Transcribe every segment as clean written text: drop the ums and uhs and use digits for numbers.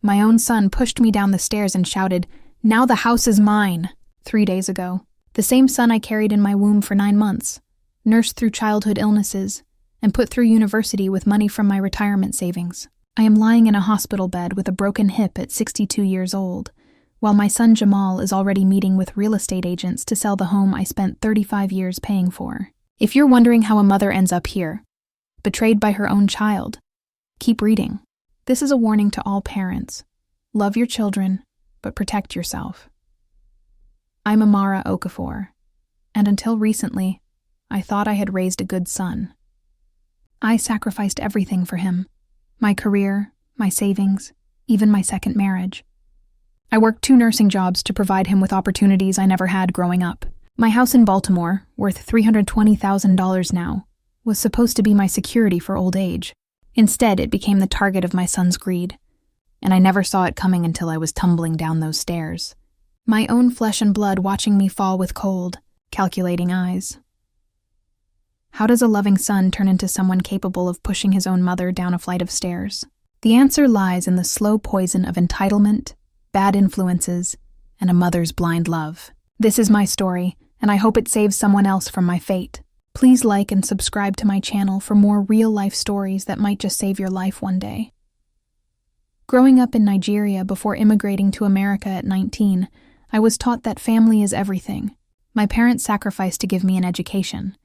My own son pushed me down the stairs and shouted, "Now the house is mine," 3 days ago. The same son I carried in my womb for 9 months, nursed through childhood illnesses, and put through university with money from my retirement savings. I am lying in a hospital bed with a broken hip at 62 years old, while my son Jamal is already meeting with real estate agents to sell the home I spent 35 years paying for. If you're wondering how a mother ends up here, betrayed by her own child, keep reading. This is a warning to all parents. Love your children, but protect yourself. I'm Amara Okafor, and until recently, I thought I had raised a good son. I sacrificed everything for him. My career, my savings, even my second marriage. I worked 2 nursing jobs to provide him with opportunities I never had growing up. My house in Baltimore, worth $320,000 now, was supposed to be my security for old age. Instead, it became the target of my son's greed, and I never saw it coming until I was tumbling down those stairs. My own flesh and blood watching me fall with cold, calculating eyes. How does a loving son turn into someone capable of pushing his own mother down a flight of stairs? The answer lies in the slow poison of entitlement, bad influences, and a mother's blind love. This is my story, and I hope it saves someone else from my fate. Please like and subscribe to my channel for more real-life stories that might just save your life one day. Growing up in Nigeria before immigrating to America at 19, I was taught that family is everything. My parents sacrificed to give me an education,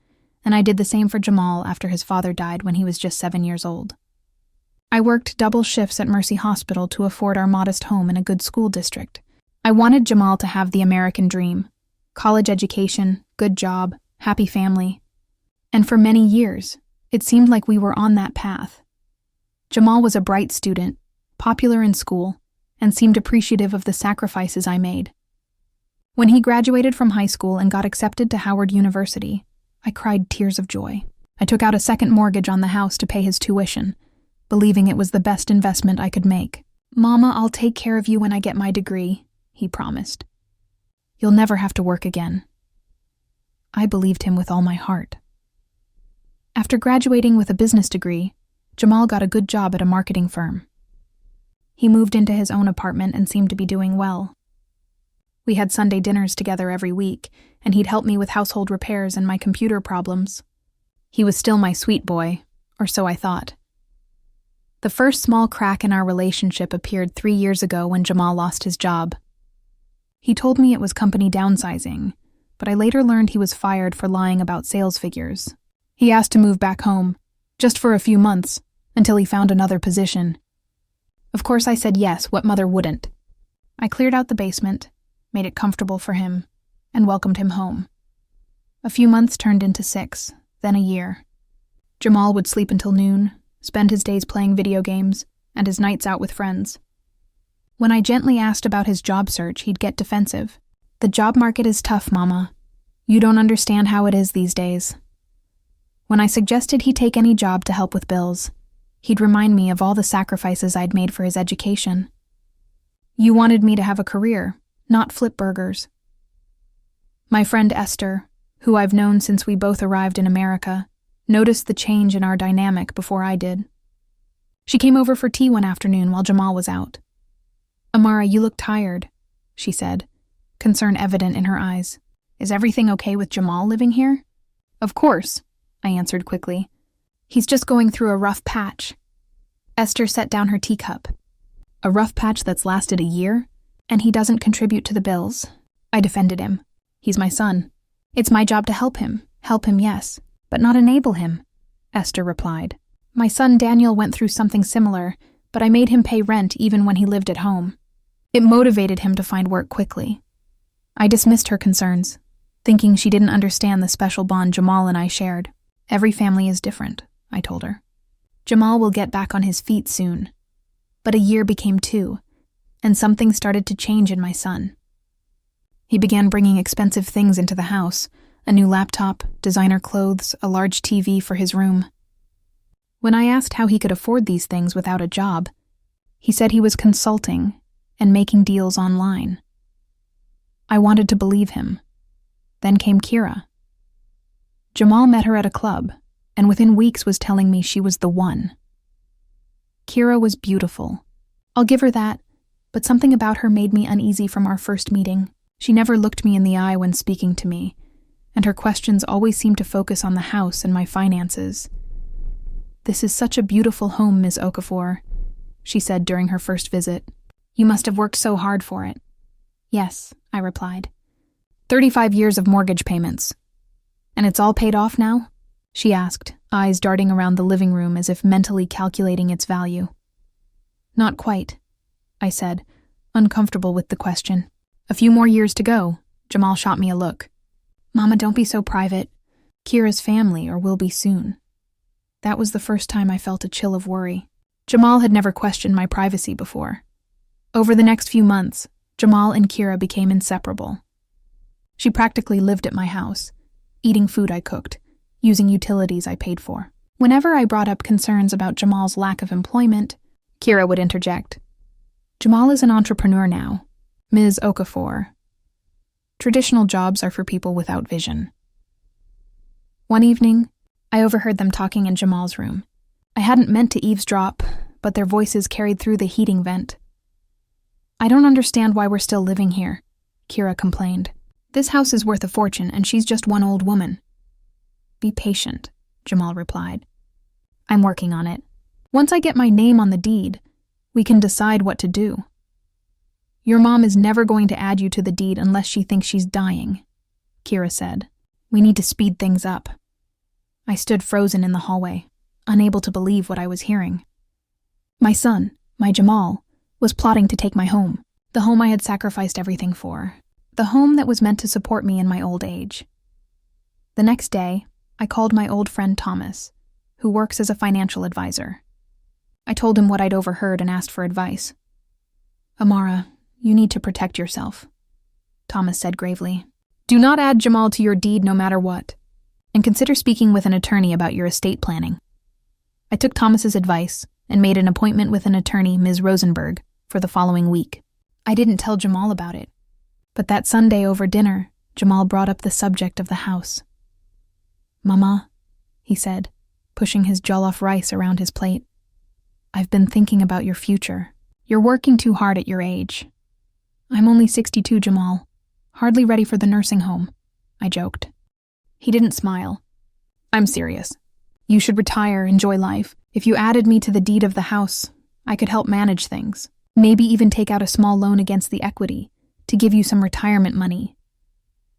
and I did the same for Jamal after his father died when he was just 7 years old. I worked double shifts at Mercy Hospital to afford our modest home in a good school district. I wanted Jamal to have the American dream: college education, good job, happy family. And for many years, it seemed like we were on that path. Jamal was a bright student, popular in school, and seemed appreciative of the sacrifices I made. When he graduated from high school and got accepted to Howard University, I cried tears of joy. I took out a second mortgage on the house to pay his tuition, believing it was the best investment I could make. "Mama, I'll take care of you when I get my degree," he promised. "You'll never have to work again." I believed him with all my heart. After graduating with a business degree, Jamal got a good job at a marketing firm. He moved into his own apartment and seemed to be doing well. We had Sunday dinners together every week, and he'd help me with household repairs and my computer problems. He was still my sweet boy, or so I thought. The first small crack in our relationship appeared 3 years ago when Jamal lost his job. He told me it was company downsizing, but I later learned he was fired for lying about sales figures. He asked to move back home, just for a few months, until he found another position. Of course I said yes, what mother wouldn't? I cleared out the basement, made it comfortable for him, and welcomed him home. A few months turned into 6, then a year. Jamal would sleep until noon, spend his days playing video games, and his nights out with friends. When I gently asked about his job search, he'd get defensive. "The job market is tough, Mama. You don't understand how it is these days." When I suggested he take any job to help with bills, he'd remind me of all the sacrifices I'd made for his education. "You wanted me to have a career, not flip burgers." My friend Esther, who I've known since we both arrived in America, noticed the change in our dynamic before I did. She came over for tea one afternoon while Jamal was out. "Amara, you look tired," she said, concern evident in her eyes. "Is everything okay with Jamal living here?" "Of course," I answered quickly. "He's just going through a rough patch." Esther set down her teacup. "A rough patch that's lasted a year? And he doesn't contribute to the bills?" I defended him. "He's my son. It's my job to help him, yes, but not enable him," Esther replied. "My son Daniel went through something similar, but I made him pay rent even when he lived at home. It motivated him to find work quickly." I dismissed her concerns, thinking she didn't understand the special bond Jamal and I shared. "Every family is different," I told her. "Jamal will get back on his feet soon." But a year became 2, and something started to change in my son. He began bringing expensive things into the house: a new laptop, designer clothes, a large TV for his room. When I asked how he could afford these things without a job, he said he was consulting and making deals online. I wanted to believe him. Then came Kira. Jamal met her at a club, and within weeks was telling me she was the one. Kira was beautiful. I'll give her that, but something about her made me uneasy from our first meeting. She never looked me in the eye when speaking to me, and her questions always seemed to focus on the house and my finances. "This is such a beautiful home, Ms. Okafor," she said during her first visit. "You must have worked so hard for it." "Yes," I replied. 35 years of mortgage payments. "And it's all paid off now?" she asked, eyes darting around the living room as if mentally calculating its value. "Not quite," I said, uncomfortable with the question. "A few more years to go." Jamal shot me a look. "Mama, don't be so private. Kira's family, or will be soon." That was the first time I felt a chill of worry. Jamal had never questioned my privacy before. Over the next few months, Jamal and Kira became inseparable. She practically lived at my house, eating food I cooked, using utilities I paid for. Whenever I brought up concerns about Jamal's lack of employment, Kira would interject. "Jamal is an entrepreneur now, Ms. Okafor. Traditional jobs are for people without vision." One evening, I overheard them talking in Jamal's room. I hadn't meant to eavesdrop, but their voices carried through the heating vent. "I don't understand why we're still living here," Kira complained. "This house is worth a fortune, and she's just one old woman." "Be patient," Jamal replied. "I'm working on it. Once I get my name on the deed, we can decide what to do. Your mom is never going to add you to the deed unless she thinks she's dying," Kira said. "We need to speed things up." I stood frozen in the hallway, unable to believe what I was hearing. My son, my Jamal, was plotting to take my home, the home I had sacrificed everything for, the home that was meant to support me in my old age. The next day, I called my old friend Thomas, who works as a financial advisor. I told him what I'd overheard and asked for advice. "Amara, you need to protect yourself," Thomas said gravely. "Do not add Jamal to your deed no matter what, and consider speaking with an attorney about your estate planning." I took Thomas's advice and made an appointment with an attorney, Ms. Rosenberg, for the following week. I didn't tell Jamal about it, but that Sunday over dinner, Jamal brought up the subject of the house. "Mama," he said, pushing his jollof rice around his plate, "I've been thinking about your future. You're working too hard at your age." "I'm only 62, Jamal. Hardly ready for the nursing home," I joked. He didn't smile. "I'm serious. You should retire, enjoy life. If you added me to the deed of the house, I could help manage things. Maybe even take out a small loan against the equity to give you some retirement money."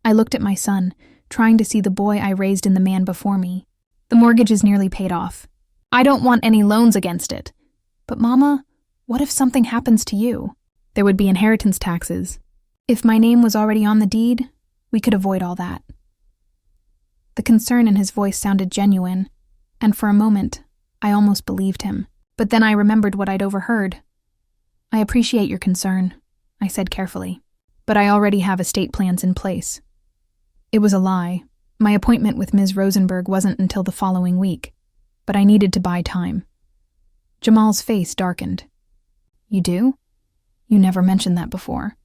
I looked at my son, trying to see the boy I raised in the man before me. "The mortgage is nearly paid off. I don't want any loans against it. But Mama, what if something happens to you? There would be inheritance taxes. If my name was already on the deed, we could avoid all that." The concern in his voice sounded genuine, and for a moment, I almost believed him. But then I remembered what I'd overheard. "I appreciate your concern," I said carefully, "but I already have estate plans in place." It was a lie. My appointment with Ms. Rosenberg wasn't until the following week, but I needed to buy time. Jamal's face darkened. "You do? You never mentioned that before."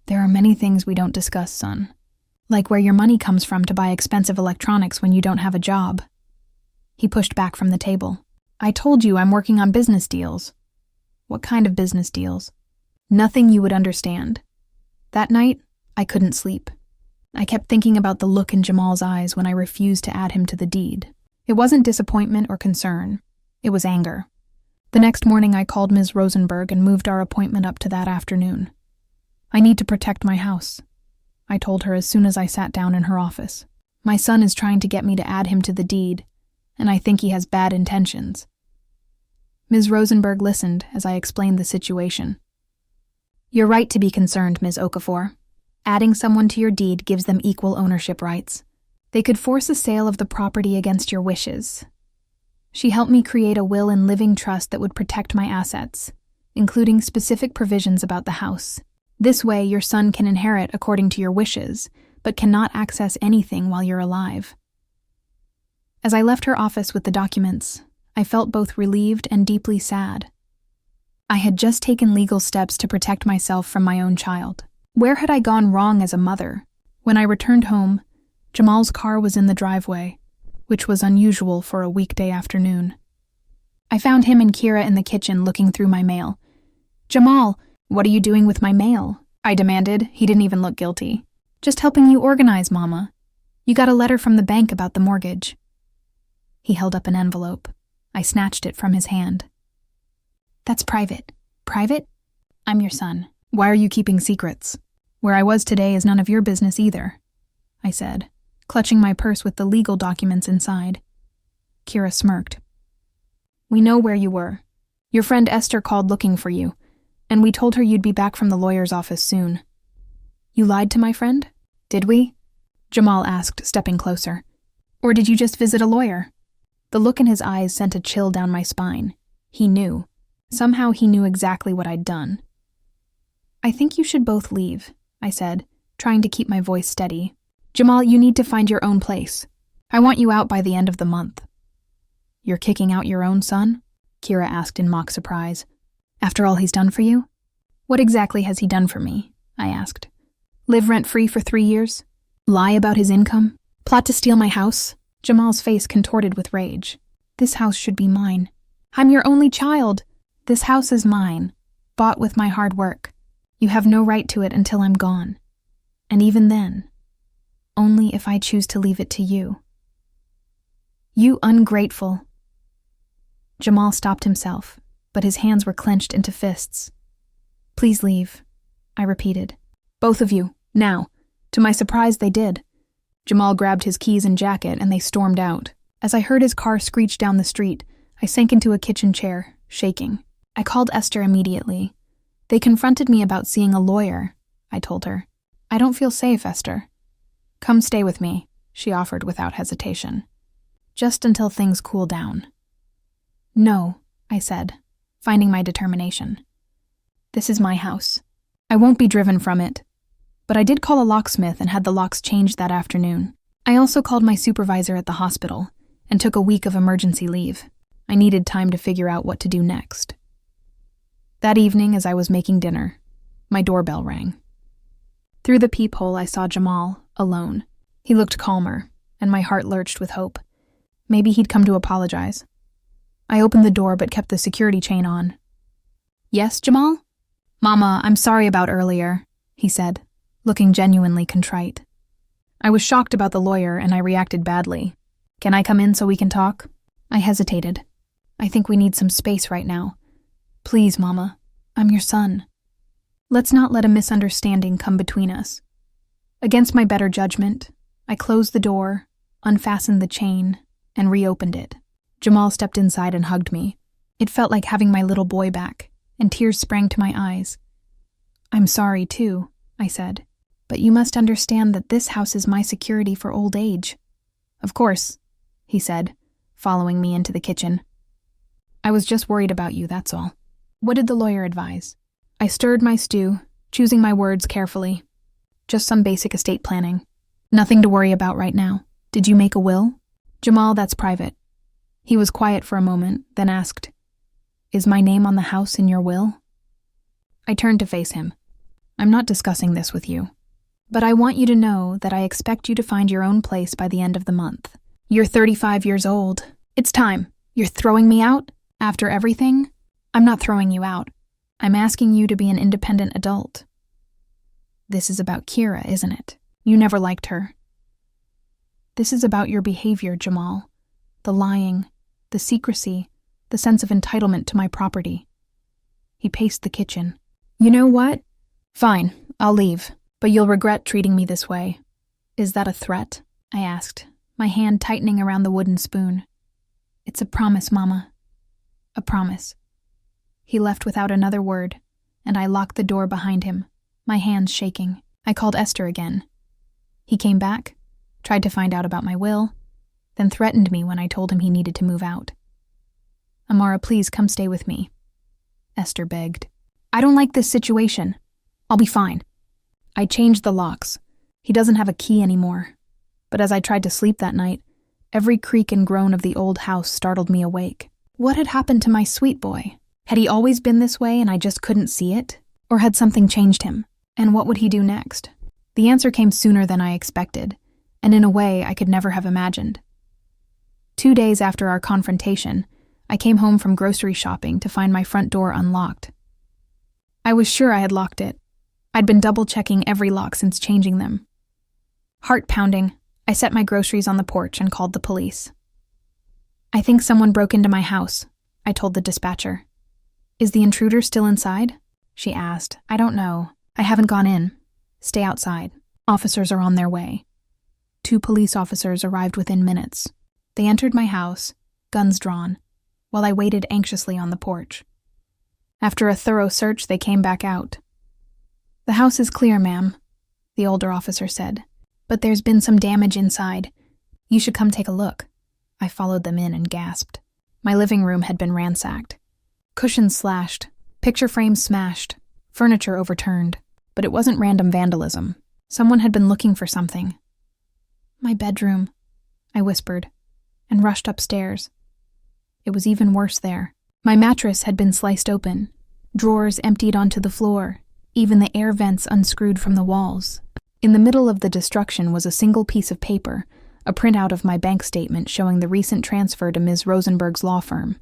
"There are many things we don't discuss, son. Like where your money comes from to buy expensive electronics when you don't have a job." He pushed back from the table. "I told you I'm working on business deals." "What kind of business deals?" "Nothing you would understand." That night, I couldn't sleep. I kept thinking about the look in Jamal's eyes when I refused to add him to the deed. It wasn't disappointment or concern. It was anger. The next morning, I called Ms. Rosenberg and moved our appointment up to that afternoon. "I need to protect my house," I told her as soon as I sat down in her office. "My son is trying to get me to add him to the deed, and I think he has bad intentions." Ms. Rosenberg listened as I explained the situation. "You're right to be concerned, Ms. Okafor. Adding someone to your deed gives them equal ownership rights. They could force a sale of the property against your wishes." She helped me create a will and living trust that would protect my assets, including specific provisions about the house. This way, your son can inherit according to your wishes, but cannot access anything while you're alive. As I left her office with the documents, I felt both relieved and deeply sad. I had just taken legal steps to protect myself from my own child. Where had I gone wrong as a mother? When I returned home, Jamal's car was in the driveway, which was unusual for a weekday afternoon. I found him and Kira in the kitchen looking through my mail. Jamal, what are you doing with my mail? I demanded. He didn't even look guilty. Just helping you organize, Mama. You got a letter from the bank about the mortgage. He held up an envelope. I snatched it from his hand. That's private. Private? I'm your son. Why are you keeping secrets? Where I was today is none of your business either, I said, clutching my purse with the legal documents inside. Kira smirked. We know where you were. Your friend Esther called looking for you, and we told her you'd be back from the lawyer's office soon. You lied to my friend? Did we? Jamal asked, stepping closer. Or did you just visit a lawyer? The look in his eyes sent a chill down my spine. He knew. Somehow he knew exactly what I'd done. I think you should both leave, I said, trying to keep my voice steady. Jamal, you need to find your own place. I want you out by the end of the month. You're kicking out your own son? Kira asked in mock surprise. After all he's done for you? What exactly has he done for me? I asked. Live rent-free for 3 years? Lie about his income? Plot to steal my house? Jamal's face contorted with rage. This house should be mine. I'm your only child. This house is mine, bought with my hard work. You have no right to it until I'm gone. And even then, only if I choose to leave it to you. You ungrateful. Jamal stopped himself, but his hands were clenched into fists. Please leave, I repeated. Both of you, now. To my surprise, they did. Jamal grabbed his keys and jacket, and they stormed out. As I heard his car screech down the street, I sank into a kitchen chair, shaking. I called Esther immediately. They confronted me about seeing a lawyer, I told her. I don't feel safe, Esther. Come stay with me, she offered without hesitation. Just until things cool down. No, I said, finding my determination. This is my house. I won't be driven from it. But I did call a locksmith and had the locks changed that afternoon. I also called my supervisor at the hospital and took a week of emergency leave. I needed time to figure out what to do next. That evening, as I was making dinner, my doorbell rang. Through the peephole, I saw Jamal, alone. He looked calmer, and my heart lurched with hope. Maybe he'd come to apologize. I opened the door but kept the security chain on. Yes, Jamal? Mama, I'm sorry about earlier, he said, looking genuinely contrite. I was shocked about the lawyer and I reacted badly. Can I come in so we can talk? I hesitated. I think we need some space right now. Please, Mama, I'm your son. Let's not let a misunderstanding come between us. Against my better judgment, I closed the door, unfastened the chain, and reopened it. Jamal stepped inside and hugged me. It felt like having my little boy back, and tears sprang to my eyes. I'm sorry, too, I said, but you must understand that this house is my security for old age. Of course, he said, following me into the kitchen. I was just worried about you, that's all. What did the lawyer advise? I stirred my stew, choosing my words carefully. Just some basic estate planning. Nothing to worry about right now. Did you make a will? Jamal, that's private. He was quiet for a moment, then asked, Is my name on the house in your will? I turned to face him. I'm not discussing this with you. But I want you to know that I expect you to find your own place by the end of the month. You're 35 years old. It's time. You're throwing me out? After everything? I'm not throwing you out. I'm asking you to be an independent adult. This is about Kira, isn't it? You never liked her. This is about your behavior, Jamal. The lying, the secrecy, the sense of entitlement to my property. He paced the kitchen. You know what? Fine, I'll leave, but you'll regret treating me this way. Is that a threat? I asked, my hand tightening around the wooden spoon. It's a promise, Mama. A promise. He left without another word, and I locked the door behind him, my hands shaking. I called Esther again. He came back, tried to find out about my will, then threatened me when I told him he needed to move out. Amara, please come stay with me, Esther begged. I don't like this situation. I'll be fine. I changed the locks. He doesn't have a key anymore. But as I tried to sleep that night, every creak and groan of the old house startled me awake. What had happened to my sweet boy? Had he always been this way and I just couldn't see it? Or had something changed him? And what would he do next? The answer came sooner than I expected, and in a way I could never have imagined. 2 days after our confrontation, I came home from grocery shopping to find my front door unlocked. I was sure I had locked it. I'd been double-checking every lock since changing them. Heart pounding, I set my groceries on the porch and called the police. "I think someone broke into my house," I told the dispatcher. "Is the intruder still inside?" she asked. "I don't know. I haven't gone in. Stay outside. Officers are on their way." 2 police officers arrived within minutes. They entered my house, guns drawn, while I waited anxiously on the porch. After a thorough search, they came back out. "The house is clear, ma'am," the older officer said, "but there's been some damage inside. You should come take a look." I followed them in and gasped. My living room had been ransacked. Cushions slashed, picture frames smashed, furniture overturned. But it wasn't random vandalism. Someone had been looking for something. "My bedroom," I whispered, and rushed upstairs. It was even worse there. My mattress had been sliced open, drawers emptied onto the floor, even the air vents unscrewed from the walls. In the middle of the destruction was a single piece of paper, a printout of my bank statement showing the recent transfer to Ms. Rosenberg's law firm.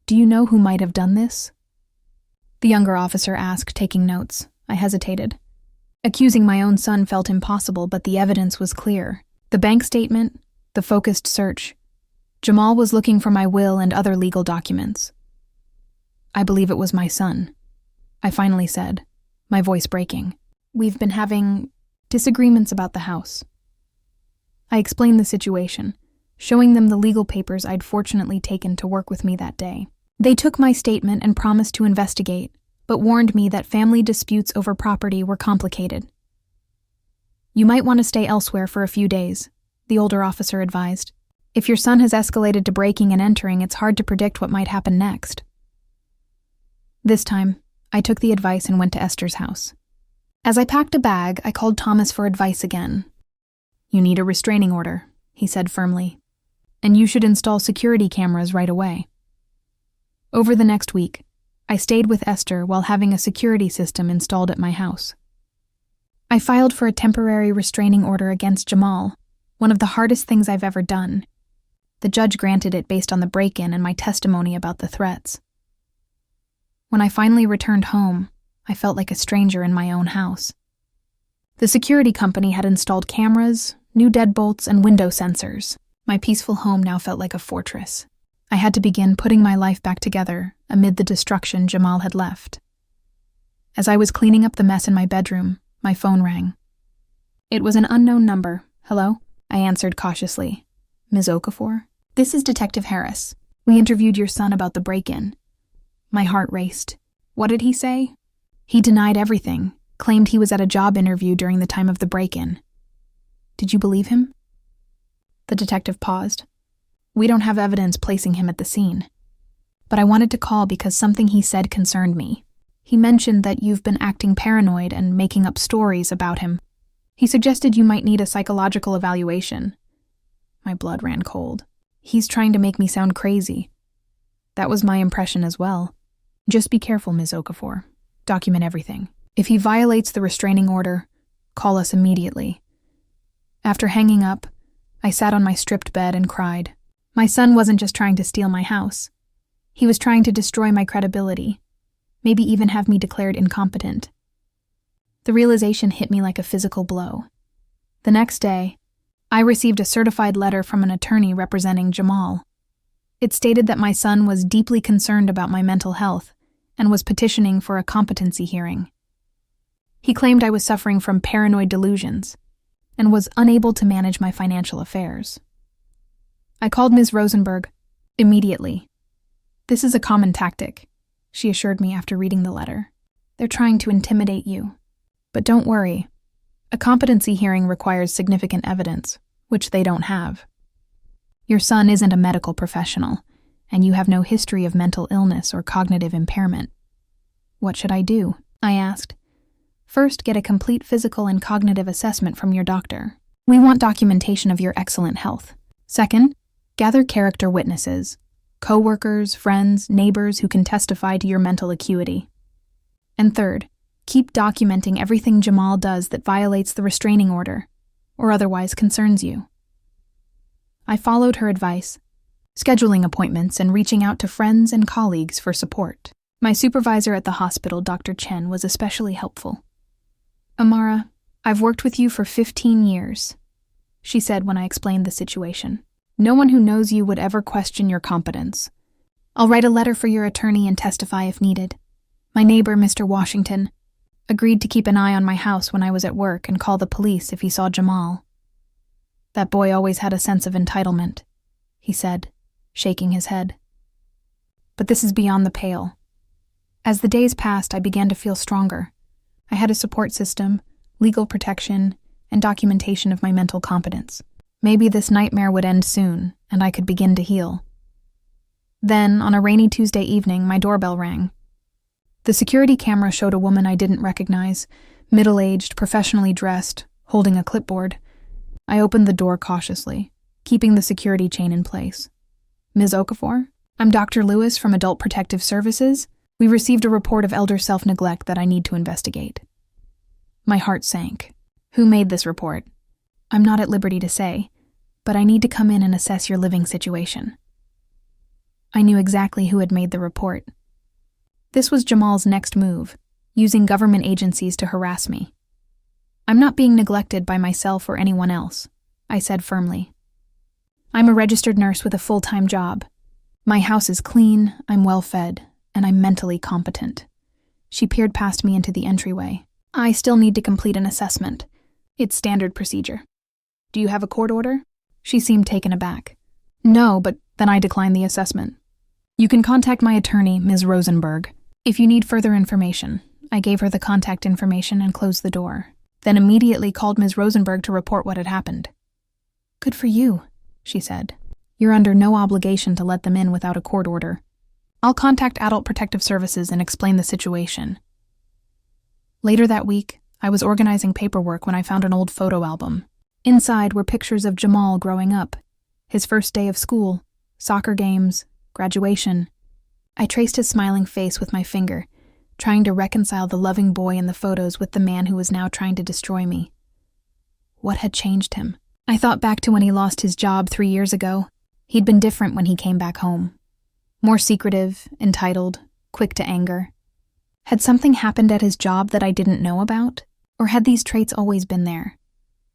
"Do you know who might have done this?" the younger officer asked, taking notes. I hesitated. Accusing my own son felt impossible, but the evidence was clear. The bank statement, the focused search. Jamal was looking for my will and other legal documents. "I believe it was my son," I finally said, my voice breaking. "We've been having disagreements about the house." I explained the situation, showing them the legal papers I'd fortunately taken to work with me that day. They took my statement and promised to investigate, but warned me that family disputes over property were complicated. "You might want to stay elsewhere for a few days," the older officer advised. "If your son has escalated to breaking and entering, it's hard to predict what might happen next." This time, I took the advice and went to Esther's house. As I packed a bag, I called Thomas for advice again. "You need a restraining order," he said firmly, "and you should install security cameras right away." Over the next week, I stayed with Esther while having a security system installed at my house. I filed for a temporary restraining order against Jamal, one of the hardest things I've ever done. The judge granted it based on the break-in and my testimony about the threats. When I finally returned home, I felt like a stranger in my own house. The security company had installed cameras, new deadbolts, and window sensors. My peaceful home now felt like a fortress. I had to begin putting my life back together amid the destruction Jamal had left. As I was cleaning up the mess in my bedroom, my phone rang. It was an unknown number. "Hello?" I answered cautiously. "Ms. Okafor? This is Detective Harris. We interviewed your son about the break-in." My heart raced. What did he say? He denied everything, claimed he was at a job interview during the time of the break-in. "Did you believe him?" The detective paused. "We don't have evidence placing him at the scene. But I wanted to call because something he said concerned me. He mentioned that you've been acting paranoid and making up stories about him. He suggested you might need a psychological evaluation." My blood ran cold. "He's trying to make me sound crazy." That was my impression as well. "Just be careful, Ms. Okafor. Document everything. If he violates the restraining order, call us immediately." After hanging up, I sat on my stripped bed and cried. My son wasn't just trying to steal my house. He was trying to destroy my credibility, maybe even have me declared incompetent. The realization hit me like a physical blow. The next day, I received a certified letter from an attorney representing Jamal. It stated that my son was deeply concerned about my mental health and was petitioning for a competency hearing. He claimed I was suffering from paranoid delusions and was unable to manage my financial affairs. I called Ms. Rosenberg immediately. "This is a common tactic," she assured me after reading the letter. "They're trying to intimidate you. But don't worry. A competency hearing requires significant evidence, which they don't have. Your son isn't a medical professional, and you have no history of mental illness or cognitive impairment." "What should I do?" I asked. "First, get a complete physical and cognitive assessment from your doctor. We want documentation of your excellent health. Second, gather character witnesses, co-workers, friends, neighbors who can testify to your mental acuity. And third, keep documenting everything Jamal does that violates the restraining order or otherwise concerns you." I followed her advice, scheduling appointments and reaching out to friends and colleagues for support. My supervisor at the hospital, Dr. Chen, was especially helpful. "Amara, I've worked with you for 15 years," she said when I explained the situation. "No one who knows you would ever question your competence. I'll write a letter for your attorney and testify if needed. My neighbor, Mr. Washington, agreed to keep an eye on my house when I was at work and call the police if he saw Jamal. That boy always had a sense of entitlement," he said, shaking his head. "But this is beyond the pale." As the days passed, I began to feel stronger. I had a support system, legal protection, and documentation of my mental competence. Maybe this nightmare would end soon, and I could begin to heal. Then, on a rainy Tuesday evening, my doorbell rang. The security camera showed a woman I didn't recognize, middle-aged, professionally dressed, holding a clipboard. I opened the door cautiously, keeping the security chain in place. "Ms. Okafor? I'm Dr. Lewis from Adult Protective Services. We received a report of elder self-neglect that I need to investigate." My heart sank. "Who made this report?" "I'm not at liberty to say, but I need to come in and assess your living situation." I knew exactly who had made the report. This was Jamal's next move, using government agencies to harass me. "I'm not being neglected by myself or anyone else," I said firmly. "I'm a registered nurse with a full-time job. My house is clean, I'm well-fed, and I'm mentally competent." She peered past me into the entryway. "I still need to complete an assessment. It's standard procedure. Do you have a court order?" She seemed taken aback. "No, but then I declined the assessment. You can contact my attorney, Ms. Rosenberg, if you need further information." I gave her the contact information and closed the door, then immediately called Ms. Rosenberg to report what had happened. "Good for you," she said. "You're under no obligation to let them in without a court order. I'll contact Adult Protective Services and explain the situation." Later that week, I was organizing paperwork when I found an old photo album. Inside were pictures of Jamal growing up, his first day of school, soccer games, graduation. I traced his smiling face with my finger, trying to reconcile the loving boy in the photos with the man who was now trying to destroy me. What had changed him? I thought back to when he lost his job 3 years ago. He'd been different when he came back home. More secretive, entitled, quick to anger. Had something happened at his job that I didn't know about? Or had these traits always been there,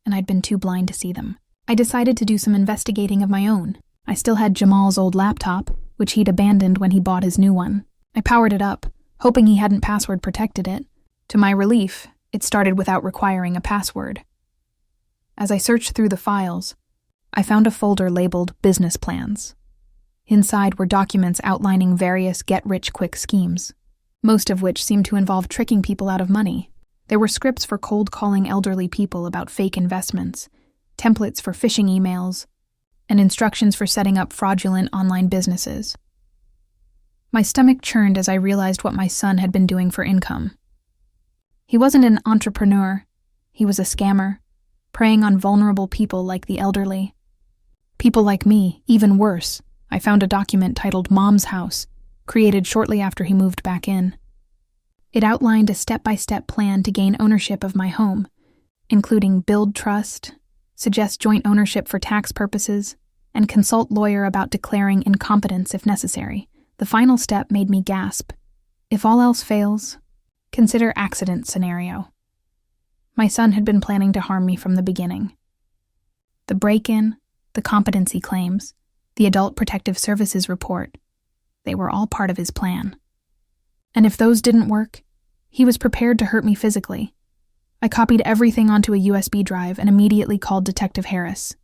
and I'd been too blind to see them? I decided to do some investigating of my own. I still had Jamal's old laptop, which he'd abandoned when he bought his new one. I powered it up, hoping he hadn't password protected it. To my relief, it started without requiring a password. As I searched through the files, I found a folder labeled Business Plans. Inside were documents outlining various get-rich-quick schemes, most of which seemed to involve tricking people out of money. There were scripts for cold-calling elderly people about fake investments, templates for phishing emails, and instructions for setting up fraudulent online businesses. My stomach churned as I realized what my son had been doing for income. He wasn't an entrepreneur. He was a scammer, preying on vulnerable people like the elderly. People like me, even worse. I found a document titled Mom's House, created shortly after he moved back in. It outlined a step-by-step plan to gain ownership of my home, including build trust, suggest joint ownership for tax purposes, and consult lawyer about declaring incompetence if necessary. The final step made me gasp. If all else fails, consider accident scenario. My son had been planning to harm me from the beginning. The break-in, the competency claims, the Adult Protective Services report, they were all part of his plan. And if those didn't work, he was prepared to hurt me physically. I copied everything onto a USB drive and immediately called Detective Harris.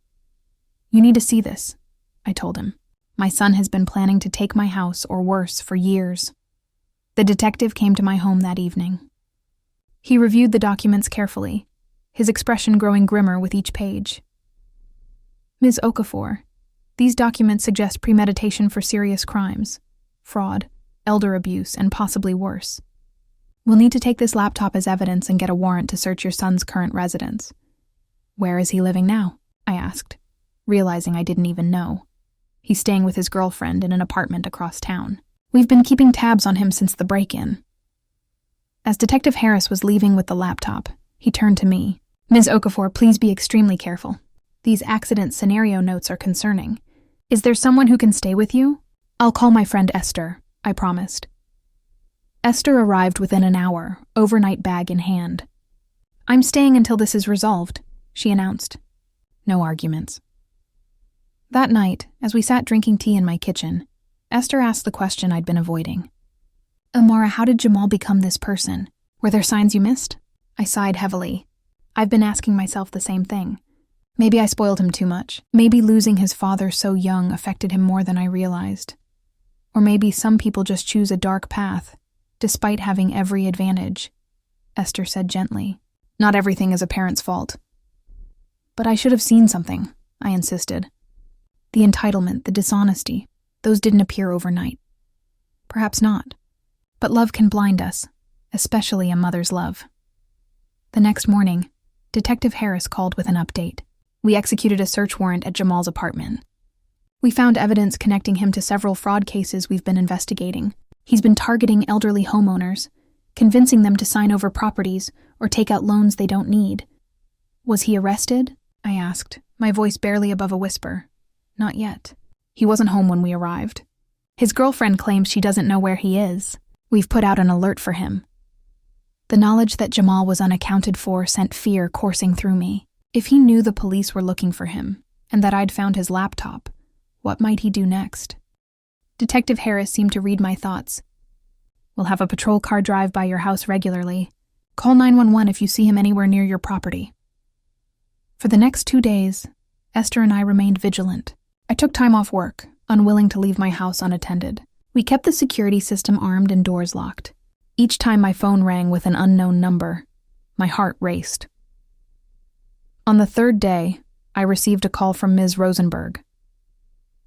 "You need to see this," I told him. "My son has been planning to take my house, or worse, for years." The detective came to my home that evening. He reviewed the documents carefully, his expression growing grimmer with each page. "Ms. Okafor, these documents suggest premeditation for serious crimes, fraud, elder abuse, and possibly worse. We'll need to take this laptop as evidence and get a warrant to search your son's current residence." "Where is he living now?" I asked, realizing I didn't even know. "He's staying with his girlfriend in an apartment across town. We've been keeping tabs on him since the break-in." As Detective Harris was leaving with the laptop, he turned to me. "Ms. Okafor, please be extremely careful. These accident scenario notes are concerning. Is there someone who can stay with you?" "I'll call my friend Esther," I promised. Esther arrived within an hour, overnight bag in hand. "I'm staying until this is resolved," she announced. No arguments. That night, as we sat drinking tea in my kitchen, Esther asked the question I'd been avoiding. "Amara, how did Jamal become this person? Were there signs you missed?" I sighed heavily. I've been asking myself the same thing. Maybe I spoiled him too much. Maybe losing his father so young affected him more than I realized. Or maybe some people just choose a dark path, despite having every advantage. Esther said gently. "Not everything is a parent's fault." "But I should have seen something," I insisted. "The entitlement, the dishonesty, those didn't appear overnight." "Perhaps not. But love can blind us, especially a mother's love." The next morning, Detective Harris called with an update. We executed a search warrant at Jamal's apartment. We found evidence connecting him to several fraud cases we've been investigating. He's been targeting elderly homeowners, convincing them to sign over properties or take out loans they don't need. "Was he arrested?" I asked, my voice barely above a whisper. "Not yet. He wasn't home when we arrived. His girlfriend claims she doesn't know where he is. We've put out an alert for him." The knowledge that Jamal was unaccounted for sent fear coursing through me. If he knew the police were looking for him, and that I'd found his laptop, what might he do next? Detective Harris seemed to read my thoughts. "We'll have a patrol car drive by your house regularly. Call 911 if you see him anywhere near your property." For the next 2 days, Esther and I remained vigilant. I took time off work, unwilling to leave my house unattended. We kept the security system armed and doors locked. Each time my phone rang with an unknown number, my heart raced. On the 3rd day, I received a call from Ms. Rosenberg.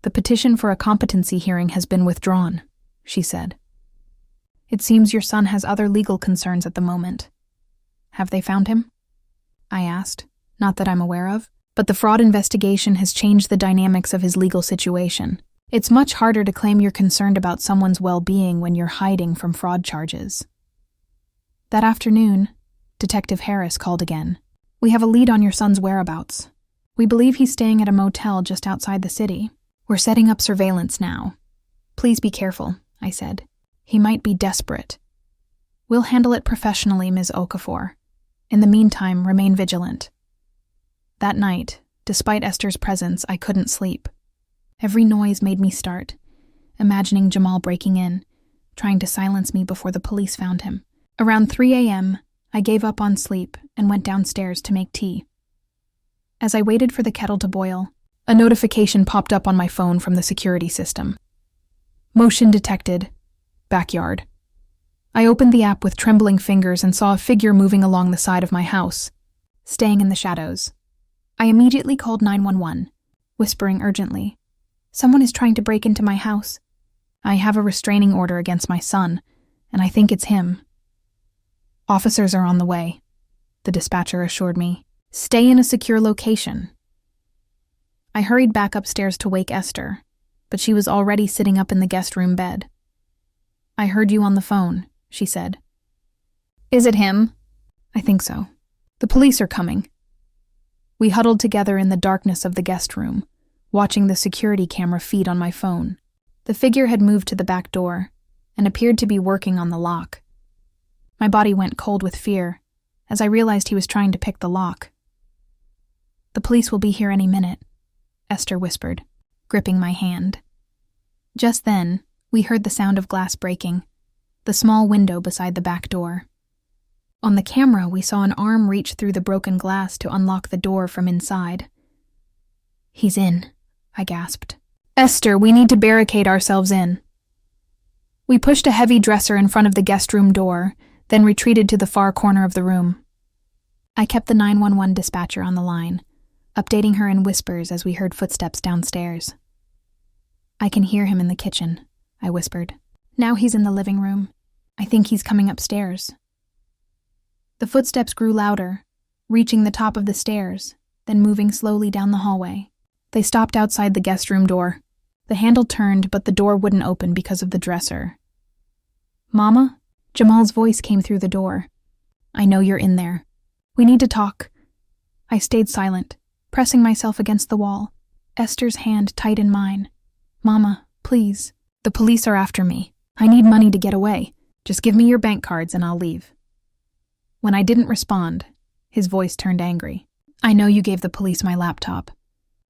"The petition for a competency hearing has been withdrawn," she said. "It seems your son has other legal concerns at the moment." "Have they found him?" I asked. "Not that I'm aware of, but the fraud investigation has changed the dynamics of his legal situation. It's much harder to claim you're concerned about someone's well-being when you're hiding from fraud charges." That afternoon, Detective Harris called again. "We have a lead on your son's whereabouts. We believe he's staying at a motel just outside the city. We're setting up surveillance now. Please be careful," I said. "He might be desperate." "We'll handle it professionally, Ms. Okafor. In the meantime, remain vigilant." That night, despite Esther's presence, I couldn't sleep. Every noise made me start, imagining Jamal breaking in, trying to silence me before the police found him. Around 3 a.m., I gave up on sleep and went downstairs to make tea. As I waited for the kettle to boil, a notification popped up on my phone from the security system. "Motion detected. Backyard." I opened the app with trembling fingers and saw a figure moving along the side of my house, staying in the shadows. I immediately called 911, whispering urgently, "Someone is trying to break into my house. I have a restraining order against my son, and I think it's him." "Officers are on the way," the dispatcher assured me. "Stay in a secure location." I hurried back upstairs to wake Esther, but she was already sitting up in the guest room bed. "I heard you on the phone," she said. "Is it him?" "I think so. The police are coming." We huddled together in the darkness of the guest room, watching the security camera feed on my phone. The figure had moved to the back door and appeared to be working on the lock. My body went cold with fear as I realized he was trying to pick the lock. "The police will be here any minute," Esther whispered, gripping my hand. Just then, we heard the sound of glass breaking, the small window beside the back door. On the camera, we saw an arm reach through the broken glass to unlock the door from inside. "He's in," I gasped. "Esther, we need to barricade ourselves in." We pushed a heavy dresser in front of the guest room door, then retreated to the far corner of the room. I kept the 911 dispatcher on the line, updating her in whispers as we heard footsteps downstairs. "I can hear him in the kitchen," I whispered. "Now he's in the living room. I think he's coming upstairs." The footsteps grew louder, reaching the top of the stairs, then moving slowly down the hallway. They stopped outside the guest room door. The handle turned, but the door wouldn't open because of the dresser. "Mama?" Jamal's voice came through the door. "I know you're in there. We need to talk." I stayed silent, pressing myself against the wall, Esther's hand tight in mine. "Mama, please. The police are after me. I need money to get away. Just give me your bank cards and I'll leave. When I didn't respond, his voice turned angry. I know you gave the police my laptop.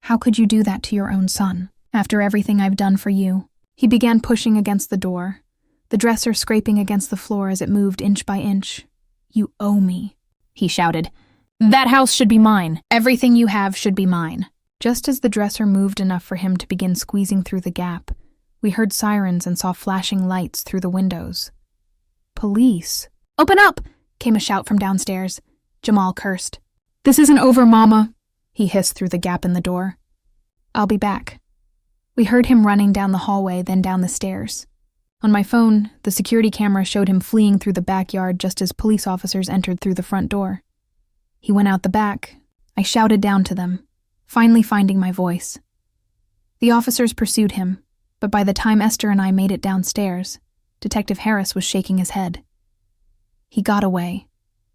How could you do that to your own son, after everything I've done for you? He began pushing against the door, the dresser scraping against the floor as it moved inch by inch. You owe me, he shouted. That house should be mine. Everything you have should be mine. Just as the dresser moved enough for him to begin squeezing through the gap, we heard sirens and saw flashing lights through the windows. Police. Open up! Came a shout from downstairs. Jamal cursed. This isn't over, Mama, he hissed through the gap in the door. I'll be back. We heard him running down the hallway, then down the stairs. On my phone, the security camera showed him fleeing through the backyard just as police officers entered through the front door. He went out the back. I shouted down to them, finally finding my voice. The officers pursued him, but by the time Esther and I made it downstairs, Detective Harris was shaking his head. He got away,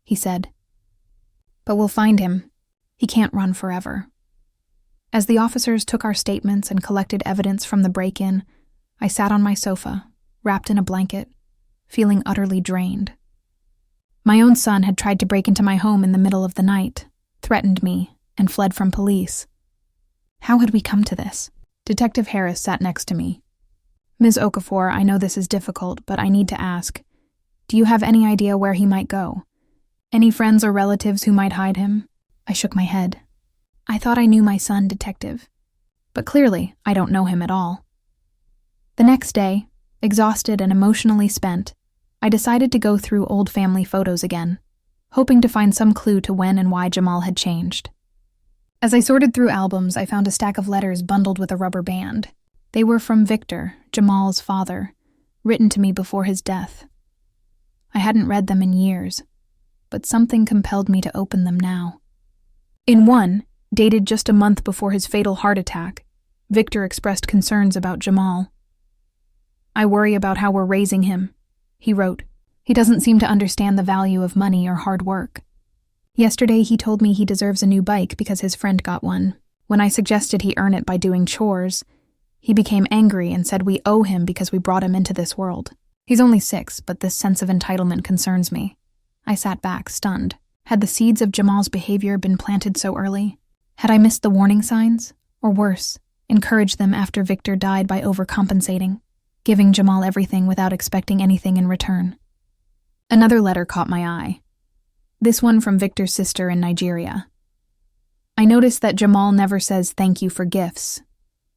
he said. But we'll find him. He can't run forever. As the officers took our statements and collected evidence from the break-in, I sat on my sofa, wrapped in a blanket, feeling utterly drained. My own son had tried to break into my home in the middle of the night, threatened me, and fled from police. How had we come to this? Detective Harris sat next to me. Ms. Okafor, I know this is difficult, but I need to ask. Do you have any idea where he might go? Any friends or relatives who might hide him? I shook my head. I thought I knew my son, Detective. But clearly, I don't know him at all. The next day, exhausted and emotionally spent, I decided to go through old family photos again, hoping to find some clue to when and why Jamal had changed. As I sorted through albums, I found a stack of letters bundled with a rubber band. They were from Victor, Jamal's father, written to me before his death. I hadn't read them in years, but something compelled me to open them now. In one, dated just a month before his fatal heart attack, Victor expressed concerns about Jamal. I worry about how we're raising him, he wrote. He doesn't seem to understand the value of money or hard work. Yesterday he told me he deserves a new bike because his friend got one. When I suggested he earn it by doing chores, he became angry and said we owe him because we brought him into this world. He's only 6, but this sense of entitlement concerns me. I sat back, stunned. Had the seeds of Jamal's behavior been planted so early? Had I missed the warning signs? Or worse, encouraged them after Victor died by overcompensating, giving Jamal everything without expecting anything in return? Another letter caught my eye. This one from Victor's sister in Nigeria. I noticed that Jamal never says thank you for gifts,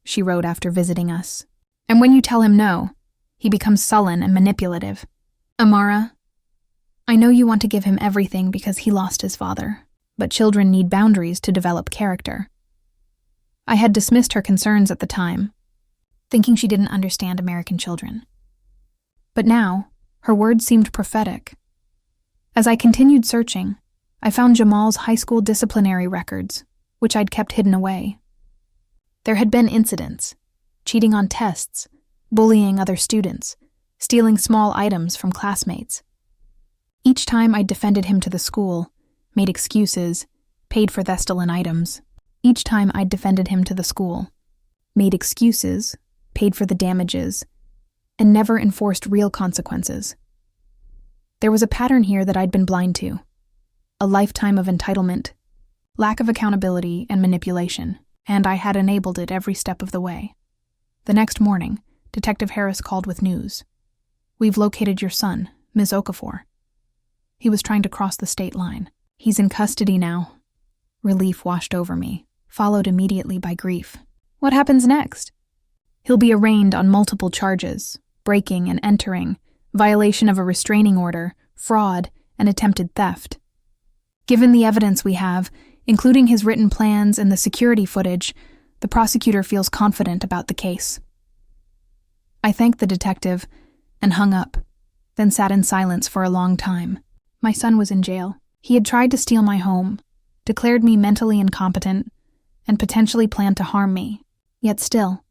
she wrote after visiting us. And when you tell him no, he becomes sullen and manipulative. Amara, I know you want to give him everything because he lost his father, but children need boundaries to develop character. I had dismissed her concerns at the time, thinking she didn't understand American children. But now, her words seemed prophetic. As I continued searching, I found Jamal's high school disciplinary records, which I'd kept hidden away. There had been incidents: cheating on tests, bullying other students, stealing small items from classmates. Each time I'd defended him to the school, made excuses, paid for the stolen items. Each time I'd defended him to the school, made excuses, paid for the damages, and never enforced real consequences. There was a pattern here that I'd been blind to. A lifetime of entitlement, lack of accountability, and manipulation, and I had enabled it every step of the way. The next morning, Detective Harris called with news. We've located your son, Ms. Okafor. He was trying to cross the state line. He's in custody now. Relief washed over me, followed immediately by grief. What happens next? He'll be arraigned on multiple charges: breaking and entering, violation of a restraining order, fraud, and attempted theft. Given the evidence we have, including his written plans and the security footage, the prosecutor feels confident about the case. I thanked the detective and hung up, then sat in silence for a long time. My son was in jail. He had tried to steal my home, declared me mentally incompetent, and potentially planned to harm me. Yet still,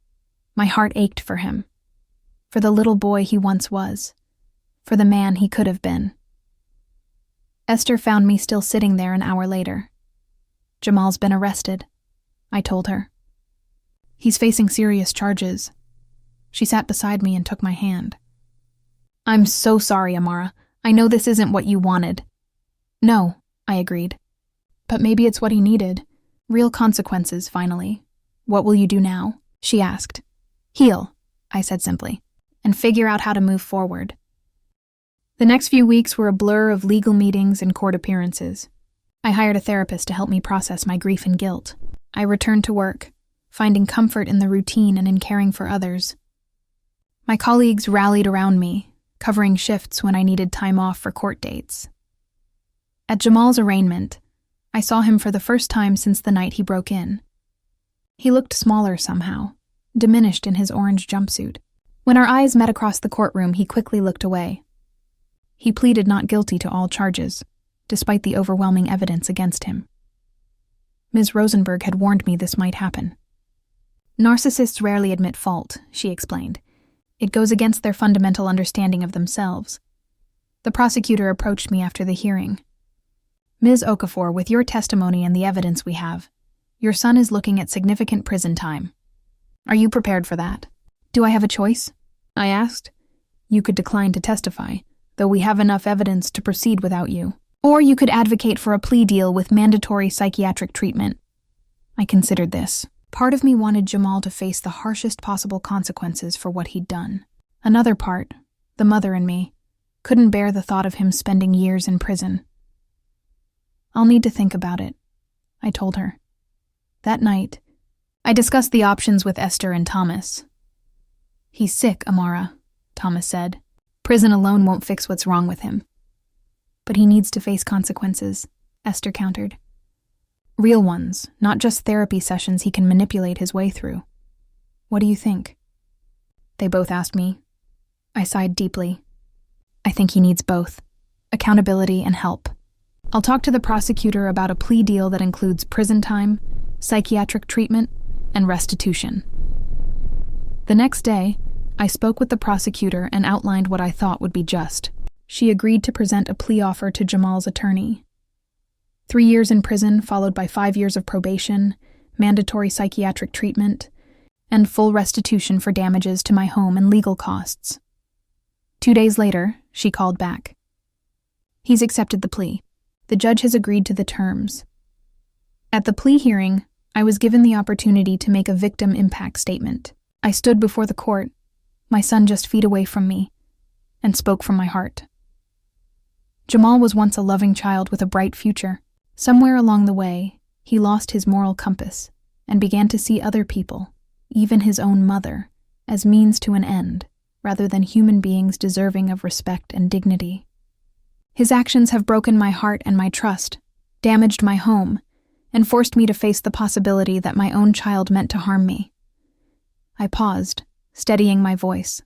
my heart ached for him, for the little boy he once was, for the man he could have been. Esther found me still sitting there an hour later. Jamal's been arrested, I told her. He's facing serious charges. She sat beside me and took my hand. I'm so sorry, Amara. I know this isn't what you wanted. No, I agreed. But maybe it's what he needed. Real consequences, finally. What will you do now? She asked. Heal, I said simply, and figure out how to move forward. The next few weeks were a blur of legal meetings and court appearances. I hired a therapist to help me process my grief and guilt. I returned to work, finding comfort in the routine and in caring for others. My colleagues rallied around me, covering shifts when I needed time off for court dates. At Jamal's arraignment, I saw him for the first time since the night he broke in. He looked smaller somehow, diminished in his orange jumpsuit. When our eyes met across the courtroom, he quickly looked away. He pleaded not guilty to all charges, despite the overwhelming evidence against him. Ms. Rosenberg had warned me this might happen. Narcissists rarely admit fault, she explained. It goes against their fundamental understanding of themselves. The prosecutor approached me after the hearing. Ms. Okafor, with your testimony and the evidence we have, your son is looking at significant prison time. Are you prepared for that? Do I have a choice? I asked. You could decline to testify, though we have enough evidence to proceed without you. Or you could advocate for a plea deal with mandatory psychiatric treatment. I considered this. Part of me wanted Jamal to face the harshest possible consequences for what he'd done. Another part, the mother in me, couldn't bear the thought of him spending years in prison. I'll need to think about it, I told her. That night, I discussed the options with Esther and Thomas. He's sick, Amara, Thomas said. Prison alone won't fix what's wrong with him. But he needs to face consequences, Esther countered. Real ones, not just therapy sessions he can manipulate his way through. What do you think? They both asked me. I sighed deeply. I think he needs both, accountability and help. I'll talk to the prosecutor about a plea deal that includes prison time, psychiatric treatment, and restitution. The next day, I spoke with the prosecutor and outlined what I thought would be just. She agreed to present a plea offer to Jamal's attorney. 3 years in prison, followed by 5 years of probation, mandatory psychiatric treatment, and full restitution for damages to my home and legal costs. 2 days later, she called back. He's accepted the plea. The judge has agreed to the terms. At the plea hearing, I was given the opportunity to make a victim impact statement. I stood before the court, my son just feet away from me, and spoke from my heart. Jamal was once a loving child with a bright future. Somewhere along the way, he lost his moral compass and began to see other people, even his own mother, as means to an end, rather than human beings deserving of respect and dignity. His actions have broken my heart and my trust, damaged my home, and forced me to face the possibility that my own child meant to harm me. I paused, steadying my voice.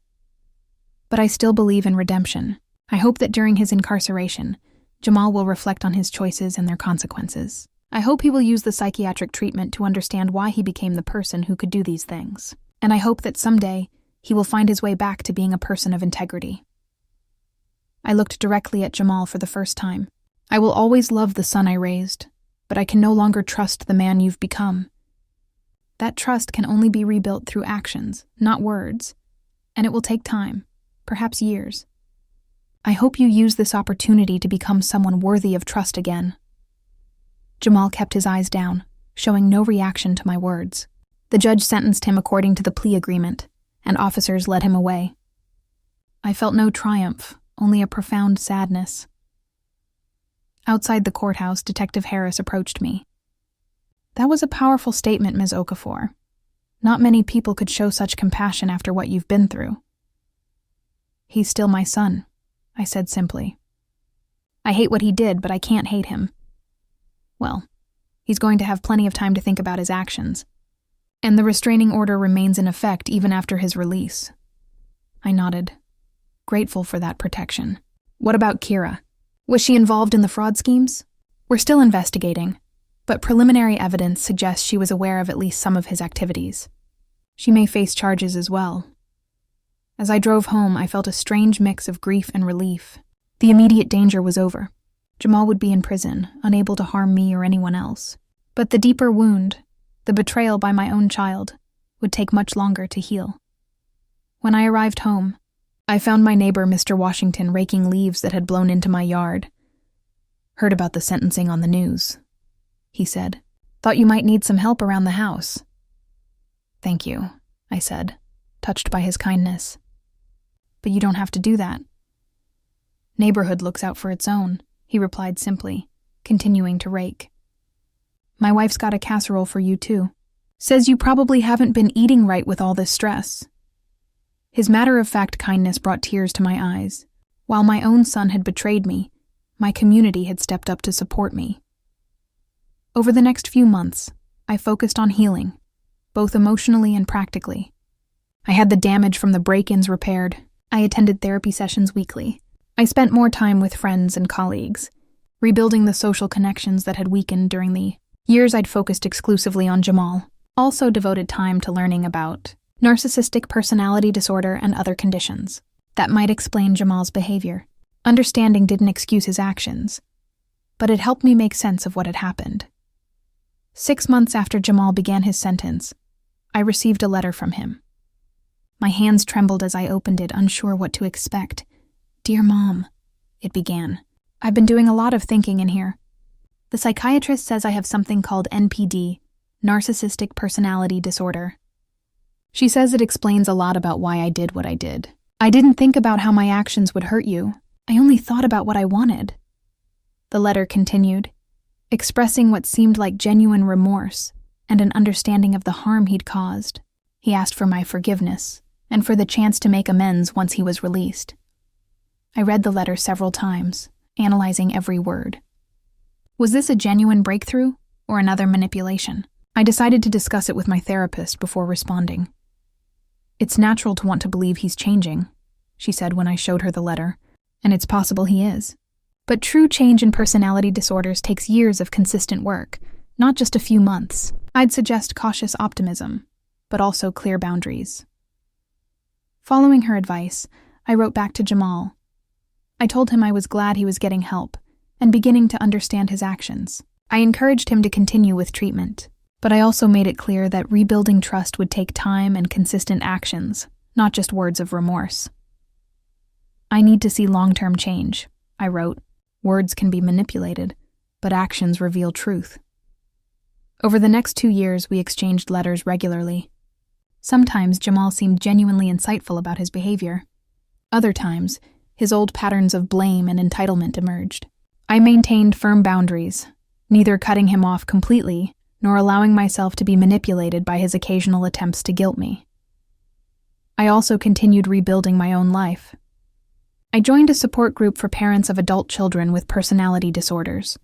But I still believe in redemption. I hope that during his incarceration, Jamal will reflect on his choices and their consequences. I hope he will use the psychiatric treatment to understand why he became the person who could do these things. And I hope that someday he will find his way back to being a person of integrity. I looked directly at Jamal for the first time. I will always love the son I raised, but I can no longer trust the man you've become. That trust can only be rebuilt through actions, not words, and it will take time, perhaps years. I hope you use this opportunity to become someone worthy of trust again. Jamal kept his eyes down, showing no reaction to my words. The judge sentenced him according to the plea agreement, and officers led him away. I felt no triumph, only a profound sadness. Outside the courthouse, Detective Harris approached me. That was a powerful statement, Ms. Okafor. Not many people could show such compassion after what you've been through. He's still my son, I said simply. I hate what he did, but I can't hate him. Well, he's going to have plenty of time to think about his actions. And the restraining order remains in effect even after his release. I nodded, grateful for that protection. What about Kira? Was she involved in the fraud schemes? We're still investigating, but preliminary evidence suggests she was aware of at least some of his activities. She may face charges as well. As I drove home, I felt a strange mix of grief and relief. The immediate danger was over. Jamal would be in prison, unable to harm me or anyone else. But the deeper wound, the betrayal by my own child, would take much longer to heal. When I arrived home, I found my neighbor, Mr. Washington, raking leaves that had blown into my yard. Heard about the sentencing on the news, he said. Thought you might need some help around the house. Thank you, I said, touched by his kindness. But you don't have to do that. Neighborhood looks out for its own, he replied simply, continuing to rake. My wife's got a casserole for you too. Says you probably haven't been eating right with all this stress. His matter-of-fact kindness brought tears to my eyes. While my own son had betrayed me, my community had stepped up to support me. Over the next few months, I focused on healing, both emotionally and practically. I had the damage from the break-ins repaired. I attended therapy sessions weekly. I spent more time with friends and colleagues, rebuilding the social connections that had weakened during the years I'd focused exclusively on Jamal. Also devoted time to learning about narcissistic personality disorder and other conditions that might explain Jamal's behavior. Understanding didn't excuse his actions, but it helped me make sense of what had happened. 6 months after Jamal began his sentence, I received a letter from him. My hands trembled as I opened it, unsure what to expect. Dear Mom, it began. I've been doing a lot of thinking in here. The psychiatrist says I have something called NPD, narcissistic personality disorder. She says it explains a lot about why I did what I did. I didn't think about how my actions would hurt you. I only thought about what I wanted. The letter continued, expressing what seemed like genuine remorse and an understanding of the harm he'd caused. He asked for my forgiveness and for the chance to make amends once he was released. I read the letter several times, analyzing every word. Was this a genuine breakthrough or another manipulation? I decided to discuss it with my therapist before responding. It's natural to want to believe he's changing, she said when I showed her the letter, and it's possible he is. But true change in personality disorders takes years of consistent work, not just a few months. I'd suggest cautious optimism, but also clear boundaries. Following her advice, I wrote back to Jamal. I told him I was glad he was getting help and beginning to understand his actions. I encouraged him to continue with treatment, but I also made it clear that rebuilding trust would take time and consistent actions, not just words of remorse. I need to see long-term change, I wrote. Words can be manipulated, but actions reveal truth. Over the next 2 years, we exchanged letters regularly. Sometimes Jamal seemed genuinely insightful about his behavior. Other times, his old patterns of blame and entitlement emerged. I maintained firm boundaries, neither cutting him off completely nor allowing myself to be manipulated by his occasional attempts to guilt me. I also continued rebuilding my own life. I joined a support group for parents of adult children with personality disorders,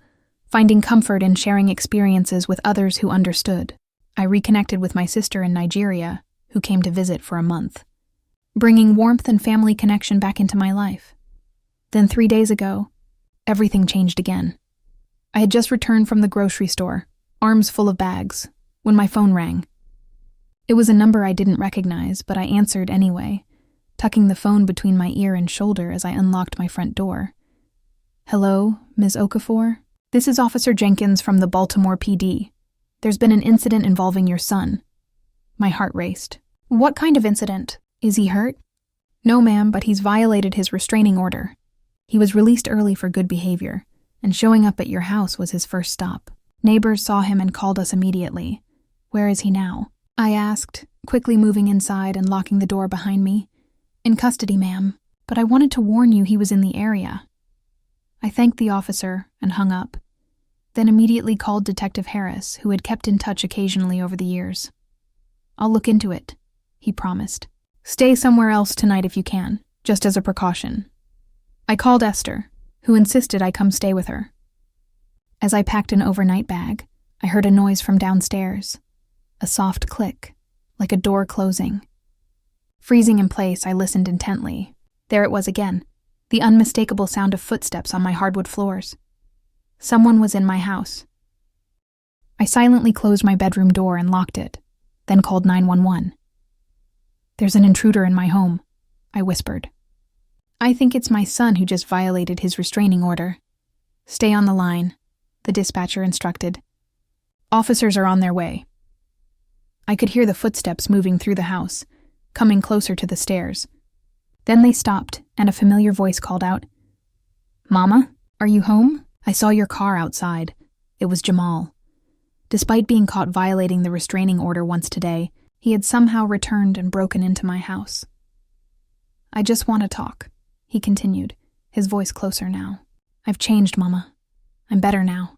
finding comfort in sharing experiences with others who understood. I reconnected with my sister in Nigeria, who came to visit for a month, bringing warmth and family connection back into my life. Then 3 days ago, everything changed again. I had just returned from the grocery store, arms full of bags, when my phone rang. It was a number I didn't recognize, but I answered anyway, tucking the phone between my ear and shoulder as I unlocked my front door. Hello, Ms. Okafor? This is Officer Jenkins from the Baltimore PD. There's been an incident involving your son. My heart raced. What kind of incident? Is he hurt? No, ma'am, but he's violated his restraining order. He was released early for good behavior, and showing up at your house was his first stop. Neighbors saw him and called us immediately. Where is he now? I asked, quickly moving inside and locking the door behind me. In custody, ma'am, but I wanted to warn you he was in the area. I thanked the officer and hung up, then immediately called Detective Harris, who had kept in touch occasionally over the years. I'll look into it, he promised. Stay somewhere else tonight if you can, just as a precaution. I called Esther, who insisted I come stay with her. As I packed an overnight bag, I heard a noise from downstairs, a soft click, like a door closing. Freezing in place, I listened intently. There it was again, the unmistakable sound of footsteps on my hardwood floors. Someone was in my house. I silently closed my bedroom door and locked it, then called 911. There's an intruder in my home, I whispered. I think it's my son who just violated his restraining order. Stay on the line, the dispatcher instructed. Officers are on their way. I could hear the footsteps moving through the house, coming closer to the stairs. Then they stopped, and a familiar voice called out, "Mama, are you home? I saw your car outside." It was Jamal. Despite being caught violating the restraining order once today, he had somehow returned and broken into my house. "I just want to talk," he continued, his voice closer now. "I've changed, Mama. I'm better now."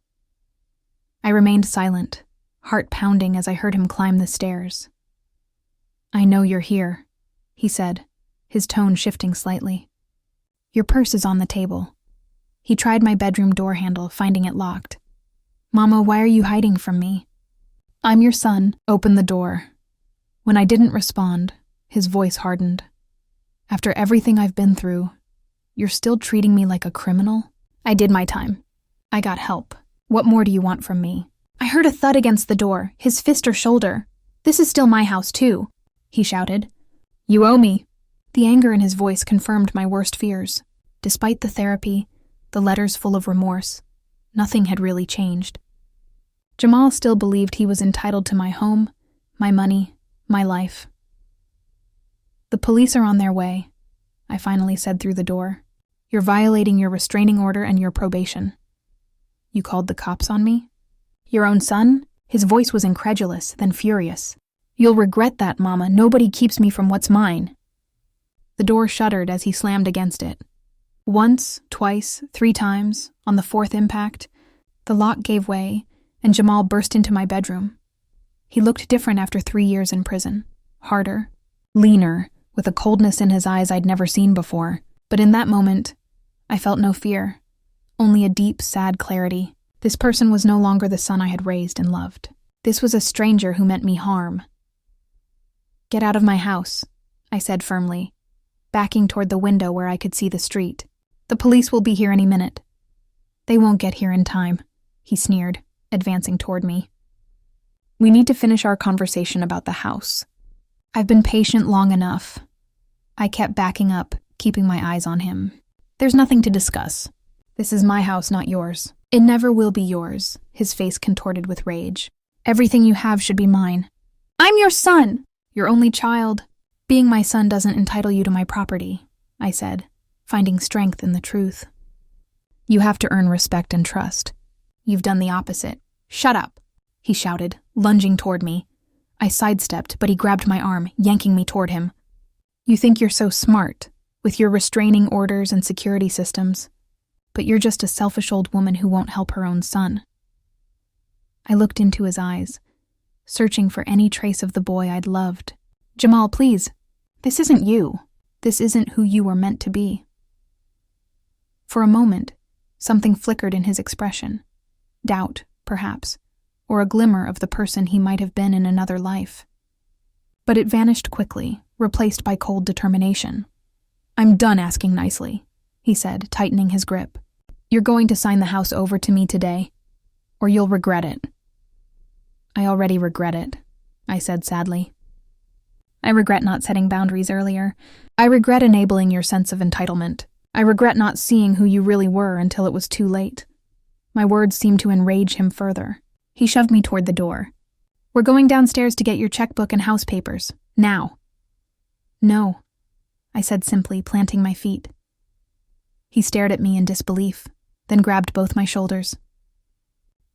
I remained silent, heart pounding as I heard him climb the stairs. "I know you're here," he said, his tone shifting slightly. "Your purse is on the table." He tried my bedroom door handle, finding it locked. "Mama, why are you hiding from me?" "I'm your son. Open the door." When I didn't respond, his voice hardened. "After everything I've been through, you're still treating me like a criminal?" "I did my time. I got help. What more do you want from me?" I heard a thud against the door, his fist or shoulder. "This is still my house, too," he shouted. "You owe me." The anger in his voice confirmed my worst fears. Despite the therapy, the letters full of remorse, nothing had really changed. Jamal still believed he was entitled to my home, my money, my life. "The police are on their way," I finally said through the door. "You're violating your restraining order and your probation." "You called the cops on me?" "Your own son?" His voice was incredulous, then furious. "You'll regret that, Mama. Nobody keeps me from what's mine." The door shuddered as he slammed against it. Once, twice, 3 times, on the 4th impact, the lock gave way, and Jamal burst into my bedroom. He looked different after 3 years in prison. Harder, leaner, with a coldness in his eyes I'd never seen before. But in that moment, I felt no fear, only a deep, sad clarity. This person was no longer the son I had raised and loved. This was a stranger who meant me harm. "Get out of my house," I said firmly, backing toward the window where I could see the street. "The police will be here any minute." "They won't get here in time," he sneered, advancing toward me. "We need to finish our conversation about the house. I've been patient long enough." I kept backing up, keeping my eyes on him. "There's nothing to discuss. This is my house, not yours. It never will be yours," his face contorted with rage. "Everything you have should be mine." "I'm your son!" "Your only child." "Being my son doesn't entitle you to my property," I said, finding strength in the truth. "You have to earn respect and trust. You've done the opposite." "Shut up," he shouted, lunging toward me. I sidestepped, but he grabbed my arm, yanking me toward him. "You think you're so smart, with your restraining orders and security systems, but you're just a selfish old woman who won't help her own son." I looked into his eyes, searching for any trace of the boy I'd loved. "Jamal, please. This isn't you. This isn't who you were meant to be." For a moment, something flickered in his expression. Doubt, perhaps, or a glimmer of the person he might have been in another life. But it vanished quickly, replaced by cold determination. "I'm done asking nicely," he said, tightening his grip. "You're going to sign the house over to me today, or you'll regret it." "I already regret it," I said sadly. "I regret not setting boundaries earlier. I regret enabling your sense of entitlement. I regret not seeing who you really were until it was too late." My words seemed to enrage him further. He shoved me toward the door. "We're going downstairs to get your checkbook and house papers. Now." "No," I said simply, planting my feet. He stared at me in disbelief, then grabbed both my shoulders.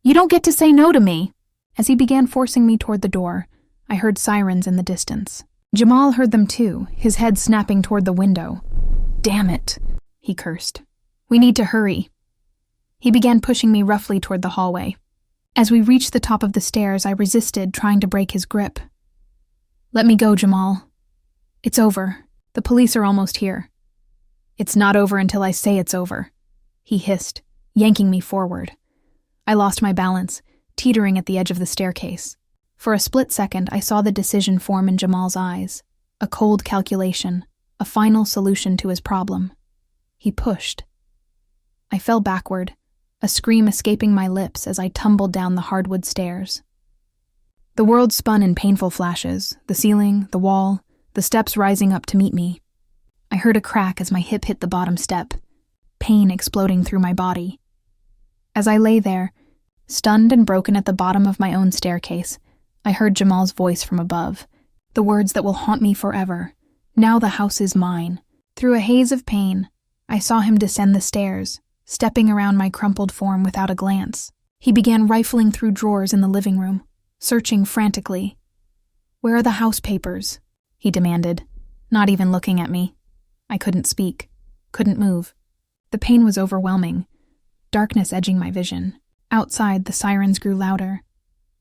"You don't get to say no to me!" As he began forcing me toward the door, I heard sirens in the distance. Jamal heard them too, his head snapping toward the window. "Damn it," he cursed. "We need to hurry." He began pushing me roughly toward the hallway. As we reached the top of the stairs, I resisted, trying to break his grip. "Let me go, Jamal. It's over. The police are almost here." "It's not over until I say it's over," he hissed, yanking me forward. I lost my balance, teetering at the edge of the staircase. For a split second, I saw the decision form in Jamal's eyes, a cold calculation, a final solution to his problem. He pushed. I fell backward, a scream escaping my lips as I tumbled down the hardwood stairs. The world spun in painful flashes, the ceiling, the wall, the steps rising up to meet me. I heard a crack as my hip hit the bottom step, pain exploding through my body. As I lay there, stunned and broken at the bottom of my own staircase, I heard Jamal's voice from above, the words that will haunt me forever. "Now the house is mine. Through a haze of pain, I saw him descend the stairs, stepping around my crumpled form without a glance. He began rifling through drawers in the living room, searching frantically. "Where are the house papers?" he demanded, not even looking at me. I couldn't speak, couldn't move. The pain was overwhelming, darkness edging my vision. Outside, the sirens grew louder.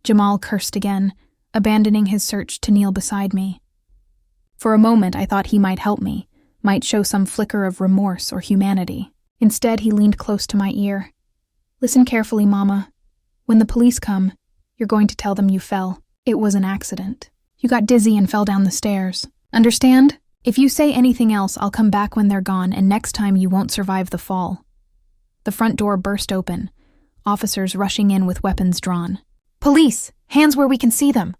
Jamal cursed again, abandoning his search to kneel beside me. For a moment, I thought he might help me, might show some flicker of remorse or humanity. Instead, he leaned close to my ear. "Listen carefully, Mama. When the police come, you're going to tell them you fell. It was an accident. You got dizzy and fell down the stairs. Understand? If you say anything else, I'll come back when they're gone, and next time you won't survive the fall." The front door burst open, officers rushing in with weapons drawn. "Police! Hands where we can see them!"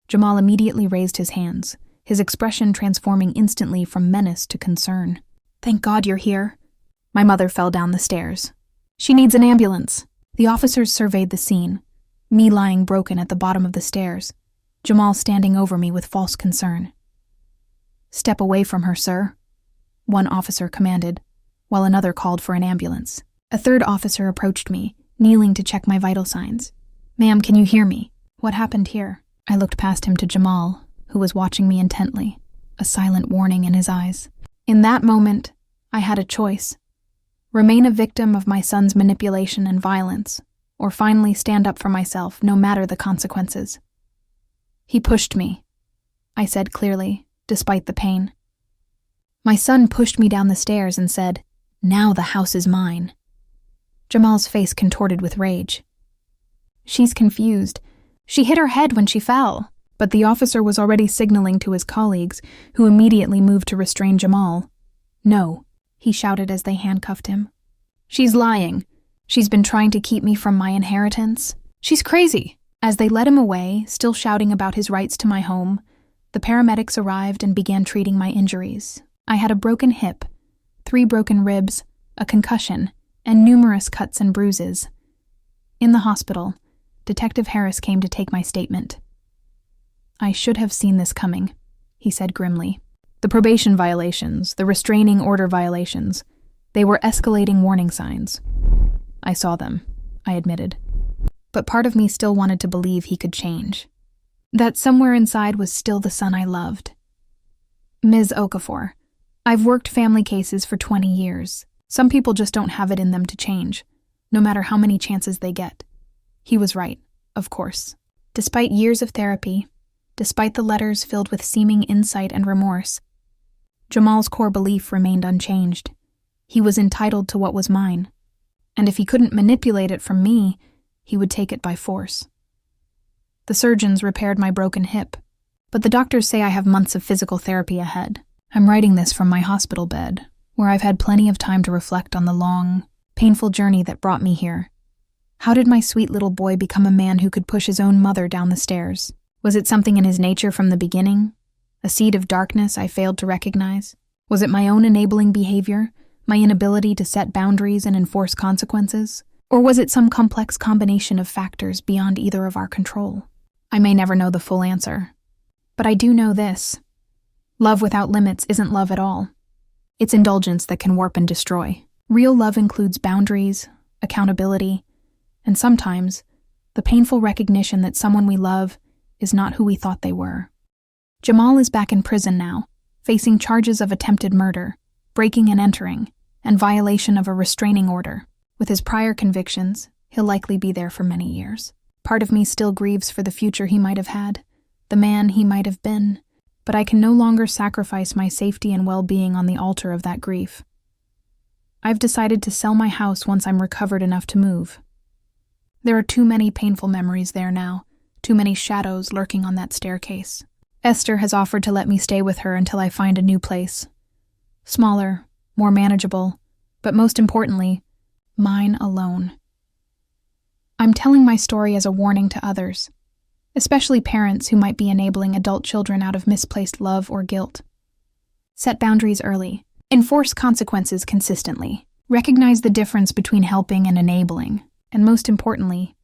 Jamal immediately raised his hands, his expression transforming instantly from menace to concern. "Thank God you're here." My mother fell down the stairs. "She needs an ambulance." The officers surveyed the scene, me lying broken at the bottom of the stairs, Jamal standing over me with false concern. "Step away from her, sir," one officer commanded, while another called for an ambulance. A third officer approached me, kneeling to check my vital signs. "Ma'am, can you hear me? What happened here?" I looked past him to Jamal, who was watching me intently, a silent warning in his eyes. In that moment, I had a choice. Remain a victim of my son's manipulation and violence, or finally stand up for myself no matter the consequences. "He pushed me," I said clearly, despite the pain. "My son pushed me down the stairs and said, 'Now the house is mine.'" Jamal's face contorted with rage. "She's confused. She hit her head when she fell." But the officer was already signaling to his colleagues, who immediately moved to restrain Jamal. "No," he shouted as they handcuffed him. "She's lying. She's been trying to keep me from my inheritance. She's crazy." As they led him away, still shouting about his rights to my home, the paramedics arrived and began treating my injuries. I had a broken hip, 3 broken ribs, a concussion, and numerous cuts and bruises. In the hospital, Detective Harris came to take my statement. "I should have seen this coming," he said grimly. "The probation violations, the restraining order violations, they were escalating warning signs." "I saw them," I admitted. But part of me still wanted to believe he could change. That somewhere inside was still the son I loved. "Ms. Okafor, I've worked family cases for 20 years. Some people just don't have it in them to change, no matter how many chances they get." He was right, of course. Despite years of therapy, despite the letters filled with seeming insight and remorse, Jamal's core belief remained unchanged. He was entitled to what was mine, and if he couldn't manipulate it from me, he would take it by force. The surgeons repaired my broken hip, but the doctors say I have months of physical therapy ahead. I'm writing this from my hospital bed, where I've had plenty of time to reflect on the long, painful journey that brought me here. How did my sweet little boy become a man who could push his own mother down the stairs? Was it something in his nature from the beginning? A seed of darkness I failed to recognize? Was it my own enabling behavior, my inability to set boundaries and enforce consequences? Or was it some complex combination of factors beyond either of our control? I may never know the full answer, but I do know this. Love without limits isn't love at all. It's indulgence that can warp and destroy. Real love includes boundaries, accountability, and sometimes the painful recognition that someone we love is not who we thought they were. Jamal is back in prison now, facing charges of attempted murder, breaking and entering, and violation of a restraining order. With his prior convictions, he'll likely be there for many years. Part of me still grieves for the future he might have had, the man he might have been, but I can no longer sacrifice my safety and well-being on the altar of that grief. I've decided to sell my house once I'm recovered enough to move. There are too many painful memories there now, too many shadows lurking on that staircase. Esther has offered to let me stay with her until I find a new place. Smaller, more manageable, but most importantly, mine alone. I'm telling my story as a warning to others, especially parents who might be enabling adult children out of misplaced love or guilt. Set boundaries early. Enforce consequences consistently. Recognize the difference between helping and enabling. And most importantly,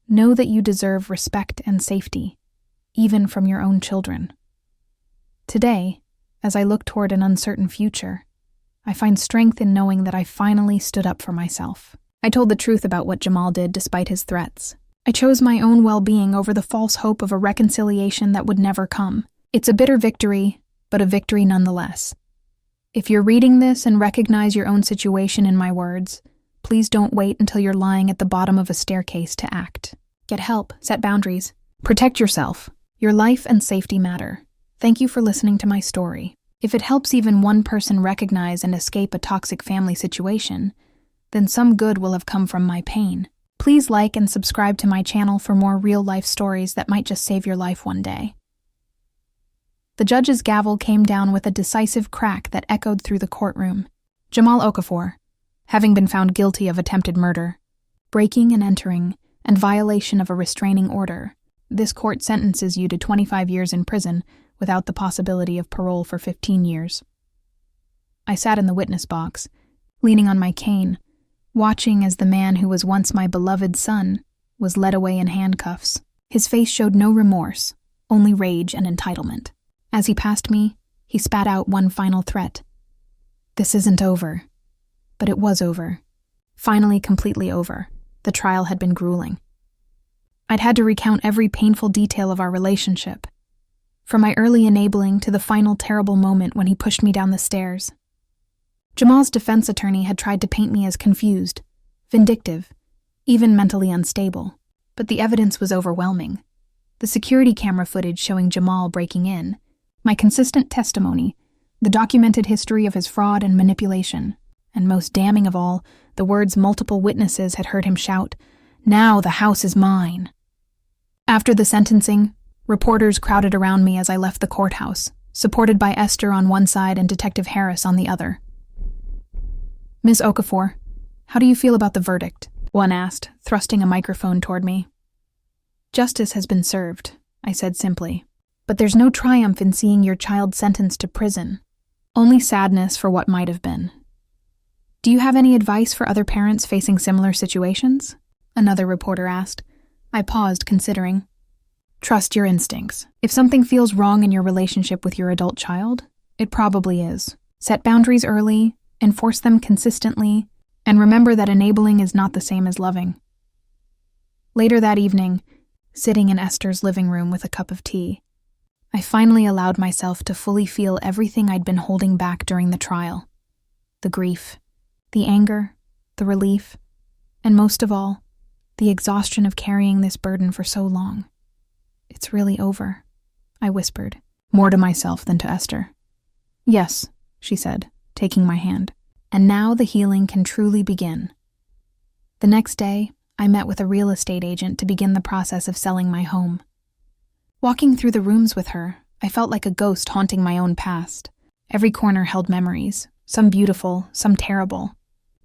know that you deserve respect and safety, even from your own children. Today, as I look toward an uncertain future, I find strength in knowing that I finally stood up for myself. I told the truth about what Jamal did despite his threats. I chose my own well-being over the false hope of a reconciliation that would never come. It's a bitter victory, but a victory nonetheless. If you're reading this and recognize your own situation in my words, please don't wait until you're lying at the bottom of a staircase to act. Get help, set boundaries, protect yourself. Your life and safety matter. Thank you for listening to my story. If it helps even one person recognize and escape a toxic family situation, then some good will have come from my pain. Please like and subscribe to my channel for more real-life stories that might just save your life one day. The judge's gavel came down with a decisive crack that echoed through the courtroom. Jamal Okafor, having been found guilty of attempted murder, breaking and entering, and violation of a restraining order, this court sentences you to 25 years in prison without the possibility of parole for 15 years. I sat in the witness box, leaning on my cane, watching as the man who was once my beloved son was led away in handcuffs. His face showed no remorse, only rage and entitlement. As he passed me, he spat out one final threat. This isn't over. But it was over. Finally completely over. The trial had been grueling. I'd had to recount every painful detail of our relationship, from my early enabling to the final terrible moment when he pushed me down the stairs. Jamal's defense attorney had tried to paint me as confused, vindictive, even mentally unstable, but the evidence was overwhelming. The security camera footage showing Jamal breaking in, my consistent testimony, the documented history of his fraud and manipulation, and most damning of all, the words multiple witnesses had heard him shout, "Now the house is mine." After the sentencing, reporters crowded around me as I left the courthouse, supported by Esther on one side and Detective Harris on the other. "Ms. Okafor, how do you feel about the verdict?" one asked, thrusting a microphone toward me. "Justice has been served," I said simply. "But there's no triumph in seeing your child sentenced to prison. Only sadness for what might have been." "Do you have any advice for other parents facing similar situations?" another reporter asked. I paused, considering. "Trust your instincts. If something feels wrong in your relationship with your adult child, it probably is. Set boundaries early, enforce them consistently, and remember that enabling is not the same as loving." Later that evening, sitting in Esther's living room with a cup of tea, I finally allowed myself to fully feel everything I'd been holding back during the trial. The grief, the anger, the relief, and most of all, the exhaustion of carrying this burden for so long. "It's really over," I whispered, more to myself than to Esther. "Yes," she said, taking my hand. "And now the healing can truly begin." The next day, I met with a real estate agent to begin the process of selling my home. Walking through the rooms with her, I felt like a ghost haunting my own past. Every corner held memories, some beautiful, some terrible.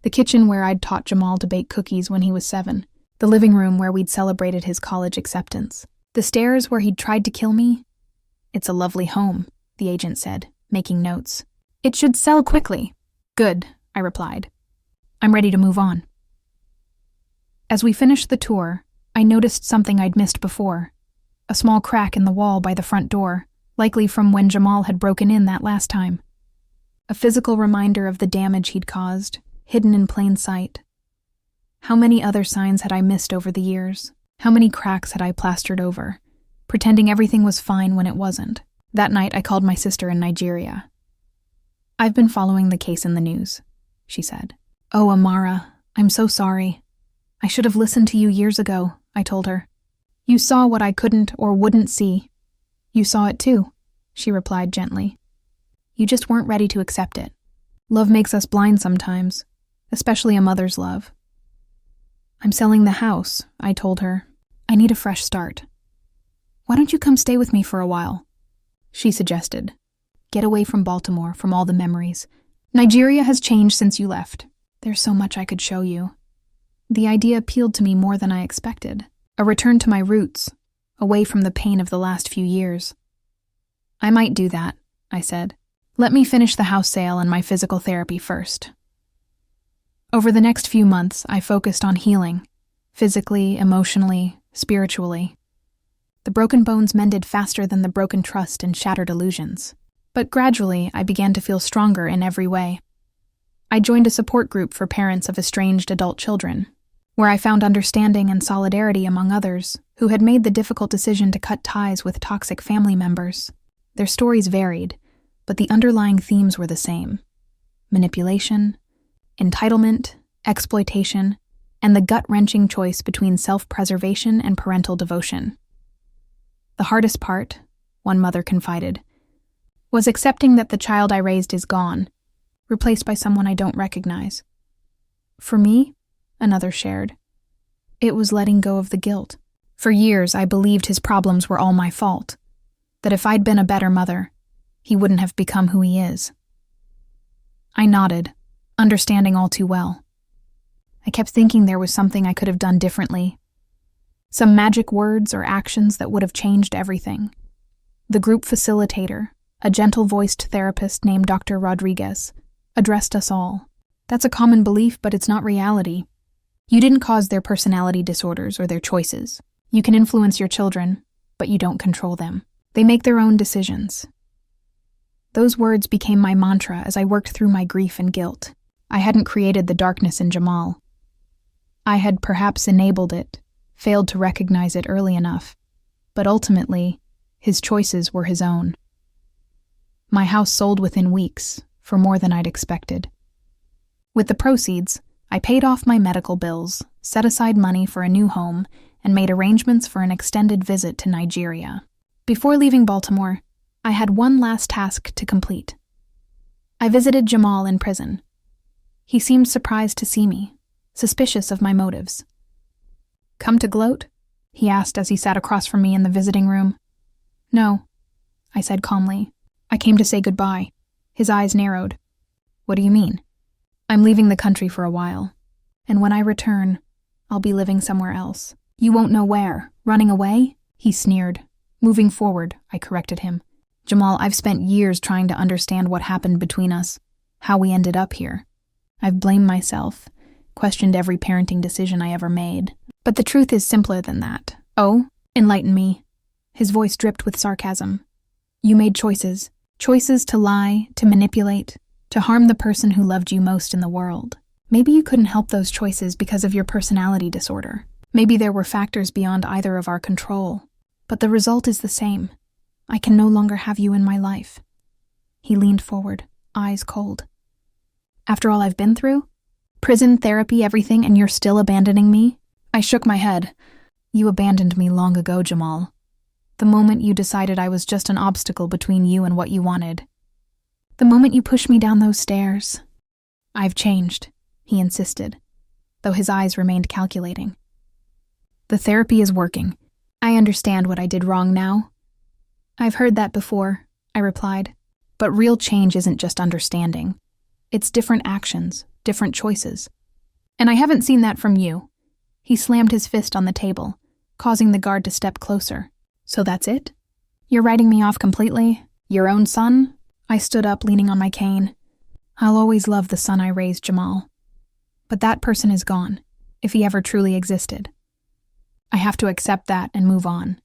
The kitchen where I'd taught Jamal to bake cookies when he was 7. The living room where we'd celebrated his college acceptance. The stairs where he'd tried to kill me. "It's a lovely home," the agent said, making notes. "It should sell quickly." "Good," I replied. "I'm ready to move on." As we finished the tour, I noticed something I'd missed before. A small crack in the wall by the front door, likely from when Jamal had broken in that last time. A physical reminder of the damage he'd caused, hidden in plain sight. How many other signs had I missed over the years? How many cracks had I plastered over, pretending everything was fine when it wasn't? That night, I called my sister in Nigeria. "I've been following the case in the news," she said. "Oh, Amara, I'm so sorry. I should have listened to you years ago," I told her. "You saw what I couldn't or wouldn't see. You saw it too," she replied gently. "You just weren't ready to accept it. Love makes us blind sometimes, especially a mother's love." "I'm selling the house," I told her. "I need a fresh start." "Why don't you come stay with me for a while?" she suggested. "Get away from Baltimore, from all the memories. Nigeria has changed since you left. There's so much I could show you." The idea appealed to me more than I expected. A return to my roots, away from the pain of the last few years. "I might do that," I said. "Let me finish the house sale and my physical therapy first." Over the next few months, I focused on healing, physically, emotionally, spiritually. The broken bones mended faster than the broken trust and shattered illusions. But gradually, I began to feel stronger in every way. I joined a support group for parents of estranged adult children, where I found understanding and solidarity among others who had made the difficult decision to cut ties with toxic family members. Their stories varied, but the underlying themes were the same: manipulation, entitlement, exploitation, and the gut-wrenching choice between self-preservation and parental devotion. The hardest part, one mother confided, was accepting that the child I raised is gone, replaced by someone I don't recognize. For me, another shared, it was letting go of the guilt. For years, I believed his problems were all my fault, that if I'd been a better mother, he wouldn't have become who he is. I nodded, understanding all too well. I kept thinking there was something I could have done differently, some magic words or actions that would have changed everything. The group facilitator, a gentle-voiced therapist named Dr. Rodriguez, addressed us all. That's a common belief, but it's not reality. You didn't cause their personality disorders or their choices. You can influence your children, but you don't control them. They make their own decisions. Those words became my mantra as I worked through my grief and guilt. I hadn't created the darkness in Jamal. I had perhaps enabled it, failed to recognize it early enough, but ultimately, his choices were his own. My house sold within weeks, for more than I'd expected. With the proceeds, I paid off my medical bills, set aside money for a new home, and made arrangements for an extended visit to Nigeria. Before leaving Baltimore, I had one last task to complete. I visited Jamal in prison. He seemed surprised to see me, suspicious of my motives. "Come to gloat?" he asked as he sat across from me in the visiting room. "No," I said calmly. "I came to say goodbye." His eyes narrowed. "What do you mean?" "I'm leaving the country for a while, and when I return, I'll be living somewhere else." "You won't know where. Running away?" he sneered. "Moving forward," I corrected him. "Jamal, I've spent years trying to understand what happened between us, how we ended up here. I've blamed myself, questioned every parenting decision I ever made. But the truth is simpler than that." "Oh? Enlighten me." His voice dripped with sarcasm. "You made choices. Choices to lie, to manipulate, to harm the person who loved you most in the world. Maybe you couldn't help those choices because of your personality disorder. Maybe there were factors beyond either of our control. But the result is the same. I can no longer have you in my life." He leaned forward, eyes cold. "After all I've been through? Prison, therapy, everything, and you're still abandoning me?" I shook my head. "You abandoned me long ago, Jamal. The moment you decided I was just an obstacle between you and what you wanted. The moment you pushed me down those stairs." "I've changed," he insisted, though his eyes remained calculating. "The therapy is working. I understand what I did wrong now." "I've heard that before," I replied. "But real change isn't just understanding. It's different actions, different choices. And I haven't seen that from you." He slammed his fist on the table, causing the guard to step closer. "So that's it? You're writing me off completely? Your own son?" I stood up, leaning on my cane. "I'll always love the son I raised, Jamal. But that person is gone, if he ever truly existed. I have to accept that and move on."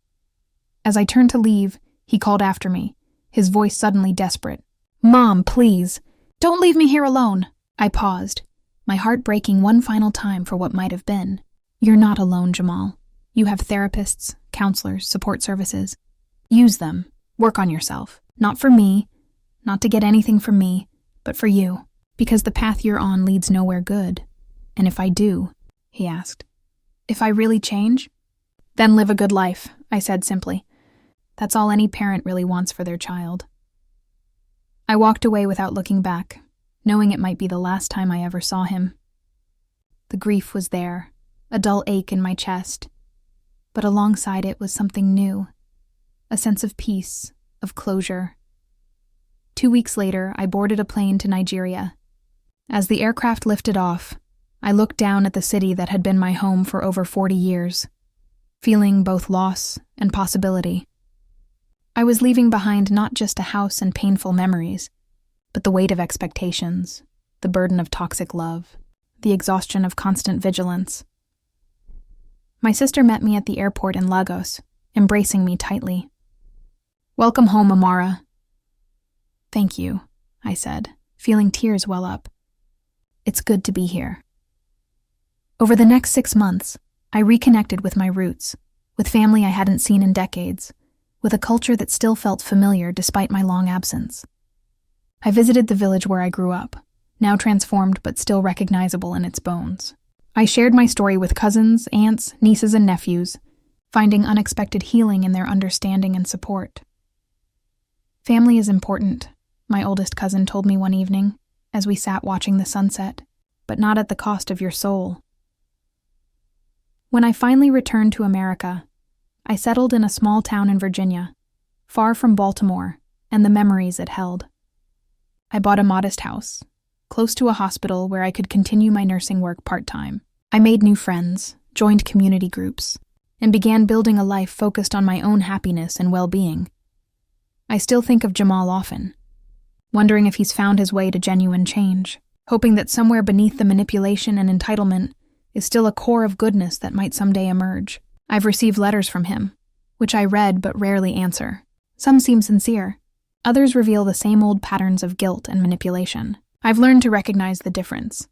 As I turned to leave, he called after me, his voice suddenly desperate. "Mom, please, don't leave me here alone." I paused, my heart breaking one final time for what might have been. "You're not alone, Jamal. You have therapists, counselors, support services. Use them. Work on yourself. Not for me, not to get anything from me, but for you. Because the path you're on leads nowhere good. And if I do," he asked, "if I really change, then live a good life," I said simply. That's all any parent really wants for their child. I walked away without looking back, knowing it might be the last time I ever saw him. The grief was there, a dull ache in my chest, but alongside it was something new, a sense of peace, of closure. 2 weeks later, I boarded a plane to Nigeria. As the aircraft lifted off, I looked down at the city that had been my home for over 40 years, feeling both loss and possibility. I was leaving behind not just a house and painful memories, but the weight of expectations, the burden of toxic love, the exhaustion of constant vigilance. My sister met me at the airport in Lagos, embracing me tightly. "Welcome home, Amara." "Thank you," I said, feeling tears well up. It's good to be here. Over the next 6 months, I reconnected with my roots, with family I hadn't seen in decades, with a culture that still felt familiar despite my long absence. I visited the village where I grew up, now transformed but still recognizable in its bones. I shared my story with cousins, aunts, nieces, and nephews, finding unexpected healing in their understanding and support. Family is important, my oldest cousin told me one evening, as we sat watching the sunset, but not at the cost of your soul. When I finally returned to America, I settled in a small town in Virginia, far from Baltimore and the memories it held. I bought a modest house, close to a hospital where I could continue my nursing work part-time. I made new friends, joined community groups, and began building a life focused on my own happiness and well-being. I still think of Jamal often, wondering if he's found his way to genuine change, hoping that somewhere beneath the manipulation and entitlement is still a core of goodness that might someday emerge. I've received letters from him, which I read but rarely answer. Some seem sincere. Others reveal the same old patterns of guilt and manipulation. I've learned to recognize the difference.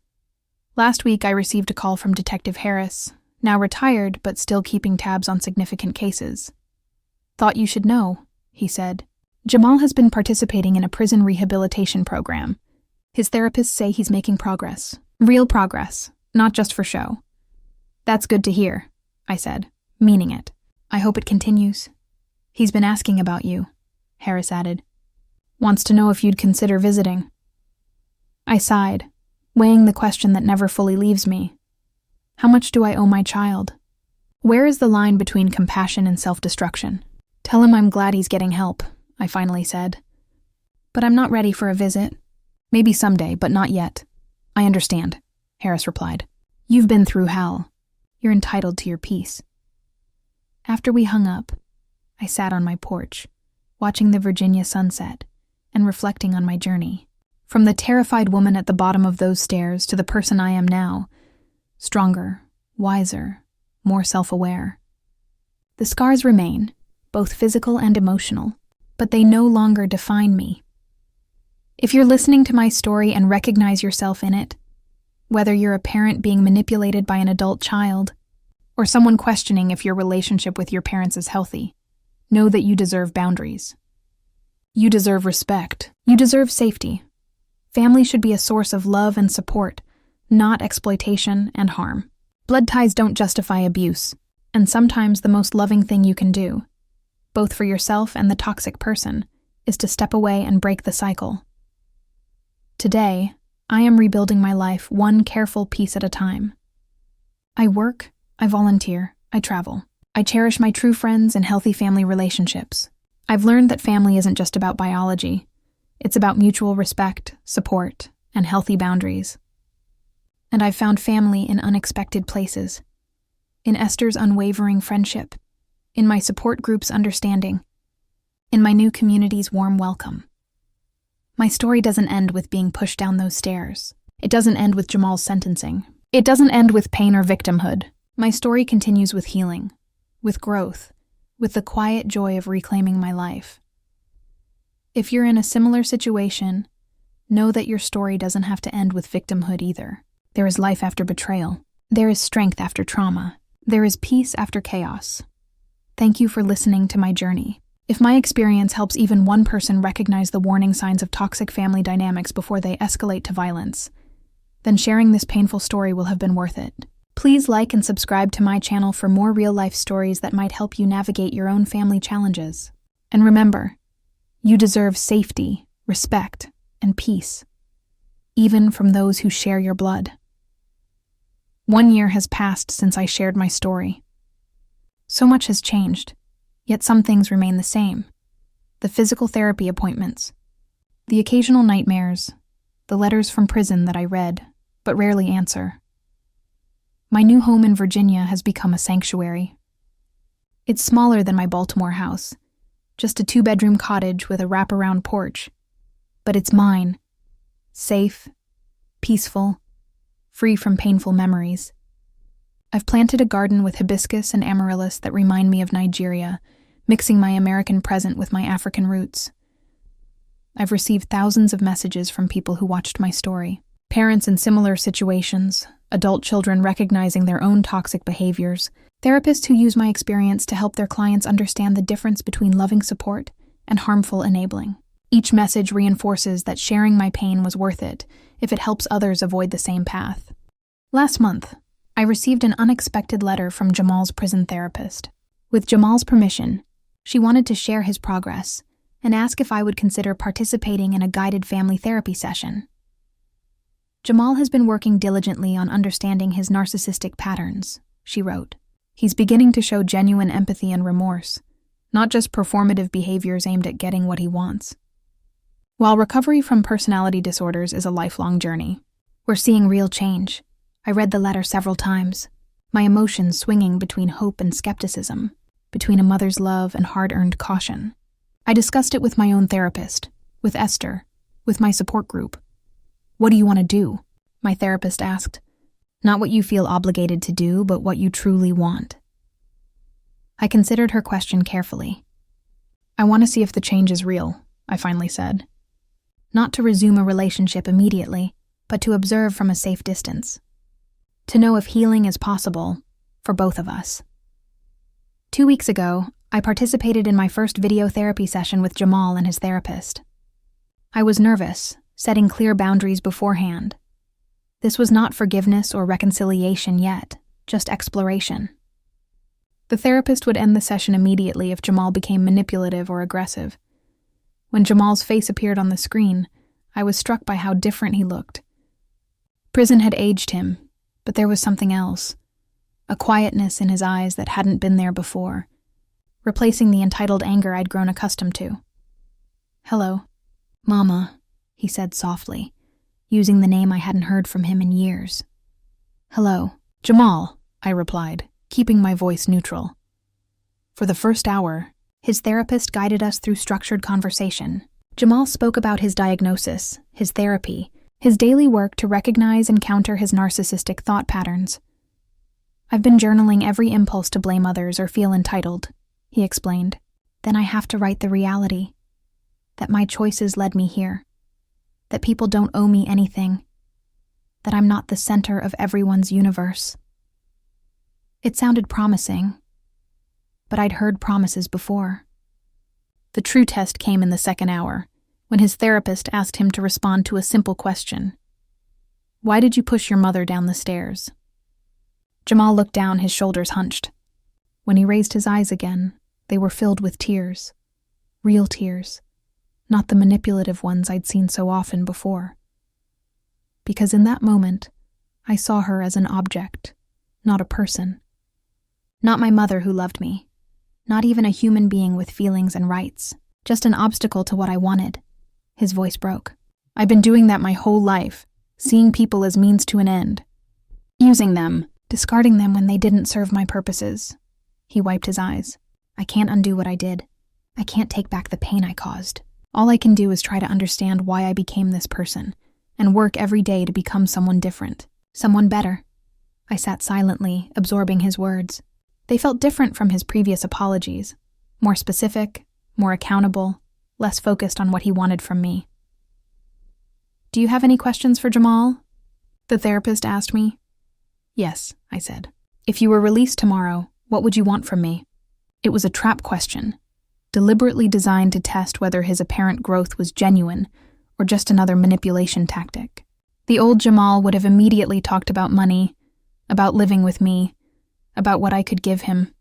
Last week I received a call from Detective Harris, now retired but still keeping tabs on significant cases. "Thought you should know," he said. "Jamal has been participating in a prison rehabilitation program. His therapists say he's making progress. Real progress, not just for show." "That's good to hear," I said, meaning it. "I hope it continues." "He's been asking about you," Harris added. "Wants to know if you'd consider visiting." I sighed, weighing the question that never fully leaves me. How much do I owe my child? Where is the line between compassion and self-destruction? "Tell him I'm glad he's getting help," I finally said. "But I'm not ready for a visit. Maybe someday, but not yet." "I understand," Harris replied. "You've been through hell. You're entitled to your peace." After we hung up, I sat on my porch, watching the Virginia sunset and reflecting on my journey. From the terrified woman at the bottom of those stairs to the person I am now, stronger, wiser, more self-aware. The scars remain, both physical and emotional, but they no longer define me. If you're listening to my story and recognize yourself in it, whether you're a parent being manipulated by an adult child, or someone questioning if your relationship with your parents is healthy, know that you deserve boundaries. You deserve respect. You deserve safety. Family should be a source of love and support, not exploitation and harm. Blood ties don't justify abuse, and sometimes the most loving thing you can do, both for yourself and the toxic person, is to step away and break the cycle. Today, I am rebuilding my life one careful piece at a time. I work, I volunteer, I travel. I cherish my true friends and healthy family relationships. I've learned that family isn't just about biology. It's about mutual respect, support, and healthy boundaries. And I've found family in unexpected places. In Esther's unwavering friendship, in my support group's understanding, in my new community's warm welcome. My story doesn't end with being pushed down those stairs. It doesn't end with Jamal's sentencing. It doesn't end with pain or victimhood. My story continues with healing, with growth, with the quiet joy of reclaiming my life. If you're in a similar situation, know that your story doesn't have to end with victimhood either. There is life after betrayal. There is strength after trauma. There is peace after chaos. Thank you for listening to my journey. If my experience helps even one person recognize the warning signs of toxic family dynamics before they escalate to violence, then sharing this painful story will have been worth it. Please like and subscribe to my channel for more real-life stories that might help you navigate your own family challenges. And remember, you deserve safety, respect, and peace, even from those who share your blood. 1 year has passed since I shared my story. So much has changed, yet some things remain the same. The physical therapy appointments, the occasional nightmares, the letters from prison that I read, but rarely answer. My new home in Virginia has become a sanctuary. It's smaller than my Baltimore house, just a 2-bedroom cottage with a wraparound porch. But it's mine. Safe, peaceful, free from painful memories. I've planted a garden with hibiscus and amaryllis that remind me of Nigeria, mixing my American present with my African roots. I've received thousands of messages from people who watched my story. Parents in similar situations, adult children recognizing their own toxic behaviors, therapists who use my experience to help their clients understand the difference between loving support and harmful enabling. Each message reinforces that sharing my pain was worth it if it helps others avoid the same path. Last month, I received an unexpected letter from Jamal's prison therapist. With Jamal's permission, she wanted to share his progress and ask if I would consider participating in a guided family therapy session. Jamal has been working diligently on understanding his narcissistic patterns, she wrote. He's beginning to show genuine empathy and remorse, not just performative behaviors aimed at getting what he wants. While recovery from personality disorders is a lifelong journey, we're seeing real change. I read the letter several times, my emotions swinging between hope and skepticism, between a mother's love and hard-earned caution. I discussed it with my own therapist, with Esther, with my support group. "What do you want to do?" my therapist asked. "Not what you feel obligated to do, but what you truly want." I considered her question carefully. "I want to see if the change is real," I finally said. Not to resume a relationship immediately, but to observe from a safe distance. To know if healing is possible for both of us. 2 weeks ago, I participated in my first video therapy session with Jamal and his therapist. I was nervous, setting clear boundaries beforehand. This was not forgiveness or reconciliation yet, just exploration. The therapist would end the session immediately if Jamal became manipulative or aggressive. When Jamal's face appeared on the screen, I was struck by how different he looked. Prison had aged him, but there was something else, a quietness in his eyes that hadn't been there before, replacing the entitled anger I'd grown accustomed to. "Hello, Mama," he said softly, using the name I hadn't heard from him in years. "Hello, Jamal," I replied, keeping my voice neutral. For the first hour, his therapist guided us through structured conversation. Jamal spoke about his diagnosis, his therapy, his daily work to recognize and counter his narcissistic thought patterns. "I've been journaling every impulse to blame others or feel entitled," he explained. "Then I have to write the reality, that my choices led me here, that people don't owe me anything, that I'm not the center of everyone's universe." It sounded promising, but I'd heard promises before. The true test came in the second hour, when his therapist asked him to respond to a simple question. "Why did you push your mother down the stairs?" Jamal looked down, his shoulders hunched. When he raised his eyes again, they were filled with tears. Real tears, not the manipulative ones I'd seen so often before. Because in that moment, I saw her as an object, not a person. Not my mother who loved me. Not even a human being with feelings and rights. Just an obstacle to what I wanted. His voice broke. "I've been doing that my whole life, seeing people as means to an end. Using them, discarding them when they didn't serve my purposes." He wiped his eyes. "I can't undo what I did. I can't take back the pain I caused. All I can do is try to understand why I became this person, and work every day to become someone different, someone better." I sat silently, absorbing his words. They felt different from his previous apologies, more specific, more accountable, less focused on what he wanted from me. "Do you have any questions for Jamal?" the therapist asked me. "Yes," I said. "If you were released tomorrow, what would you want from me?" It was a trap question, deliberately designed to test whether his apparent growth was genuine or just another manipulation tactic. The old Jamal would have immediately talked about money, about living with me, about what I could give him.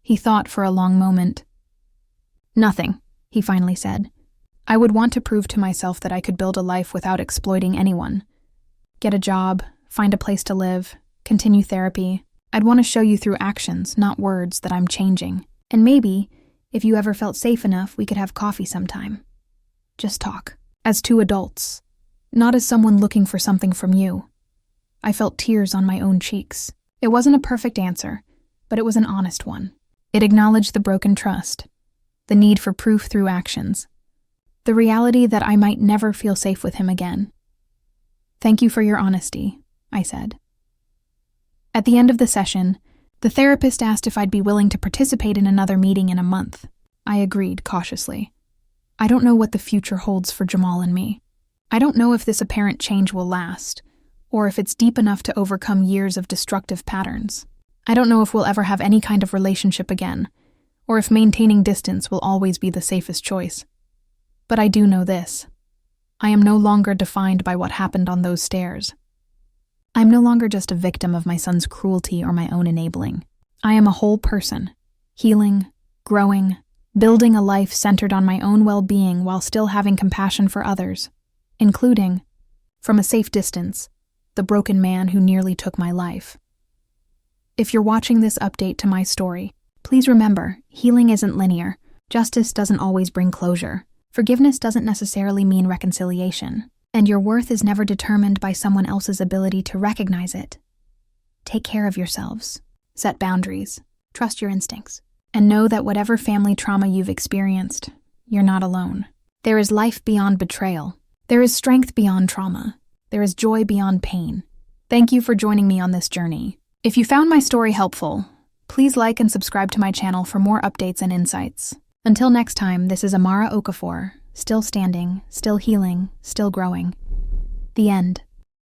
He thought for a long moment. "Nothing," he finally said. "I would want to prove to myself that I could build a life without exploiting anyone. Get a job, find a place to live, continue therapy. I'd want to show you through actions, not words, that I'm changing. And maybe, if you ever felt safe enough, we could have coffee sometime. Just talk. As two adults, not as someone looking for something from you." I felt tears on my own cheeks. It wasn't a perfect answer, but it was an honest one. It acknowledged the broken trust, the need for proof through actions, the reality that I might never feel safe with him again. "Thank you for your honesty," I said. At the end of the session, the therapist asked if I'd be willing to participate in another meeting in a month. I agreed cautiously. I don't know what the future holds for Jamal and me. I don't know if this apparent change will last, or if it's deep enough to overcome years of destructive patterns. I don't know if we'll ever have any kind of relationship again, or if maintaining distance will always be the safest choice. But I do know this. I am no longer defined by what happened on those stairs. I'm no longer just a victim of my son's cruelty or my own enabling. I am a whole person, healing, growing, building a life centered on my own well-being while still having compassion for others, including, from a safe distance, the broken man who nearly took my life. If you're watching this update to my story, please remember, healing isn't linear. Justice doesn't always bring closure. Forgiveness doesn't necessarily mean reconciliation, and your worth is never determined by someone else's ability to recognize it. Take care of yourselves, set boundaries, trust your instincts, and know that whatever family trauma you've experienced, you're not alone. There is life beyond betrayal. There is strength beyond trauma. There is joy beyond pain. Thank you for joining me on this journey. If you found my story helpful, please like and subscribe to my channel for more updates and insights. Until next time, this is Amara Okafor, still standing, still healing, still growing. The end.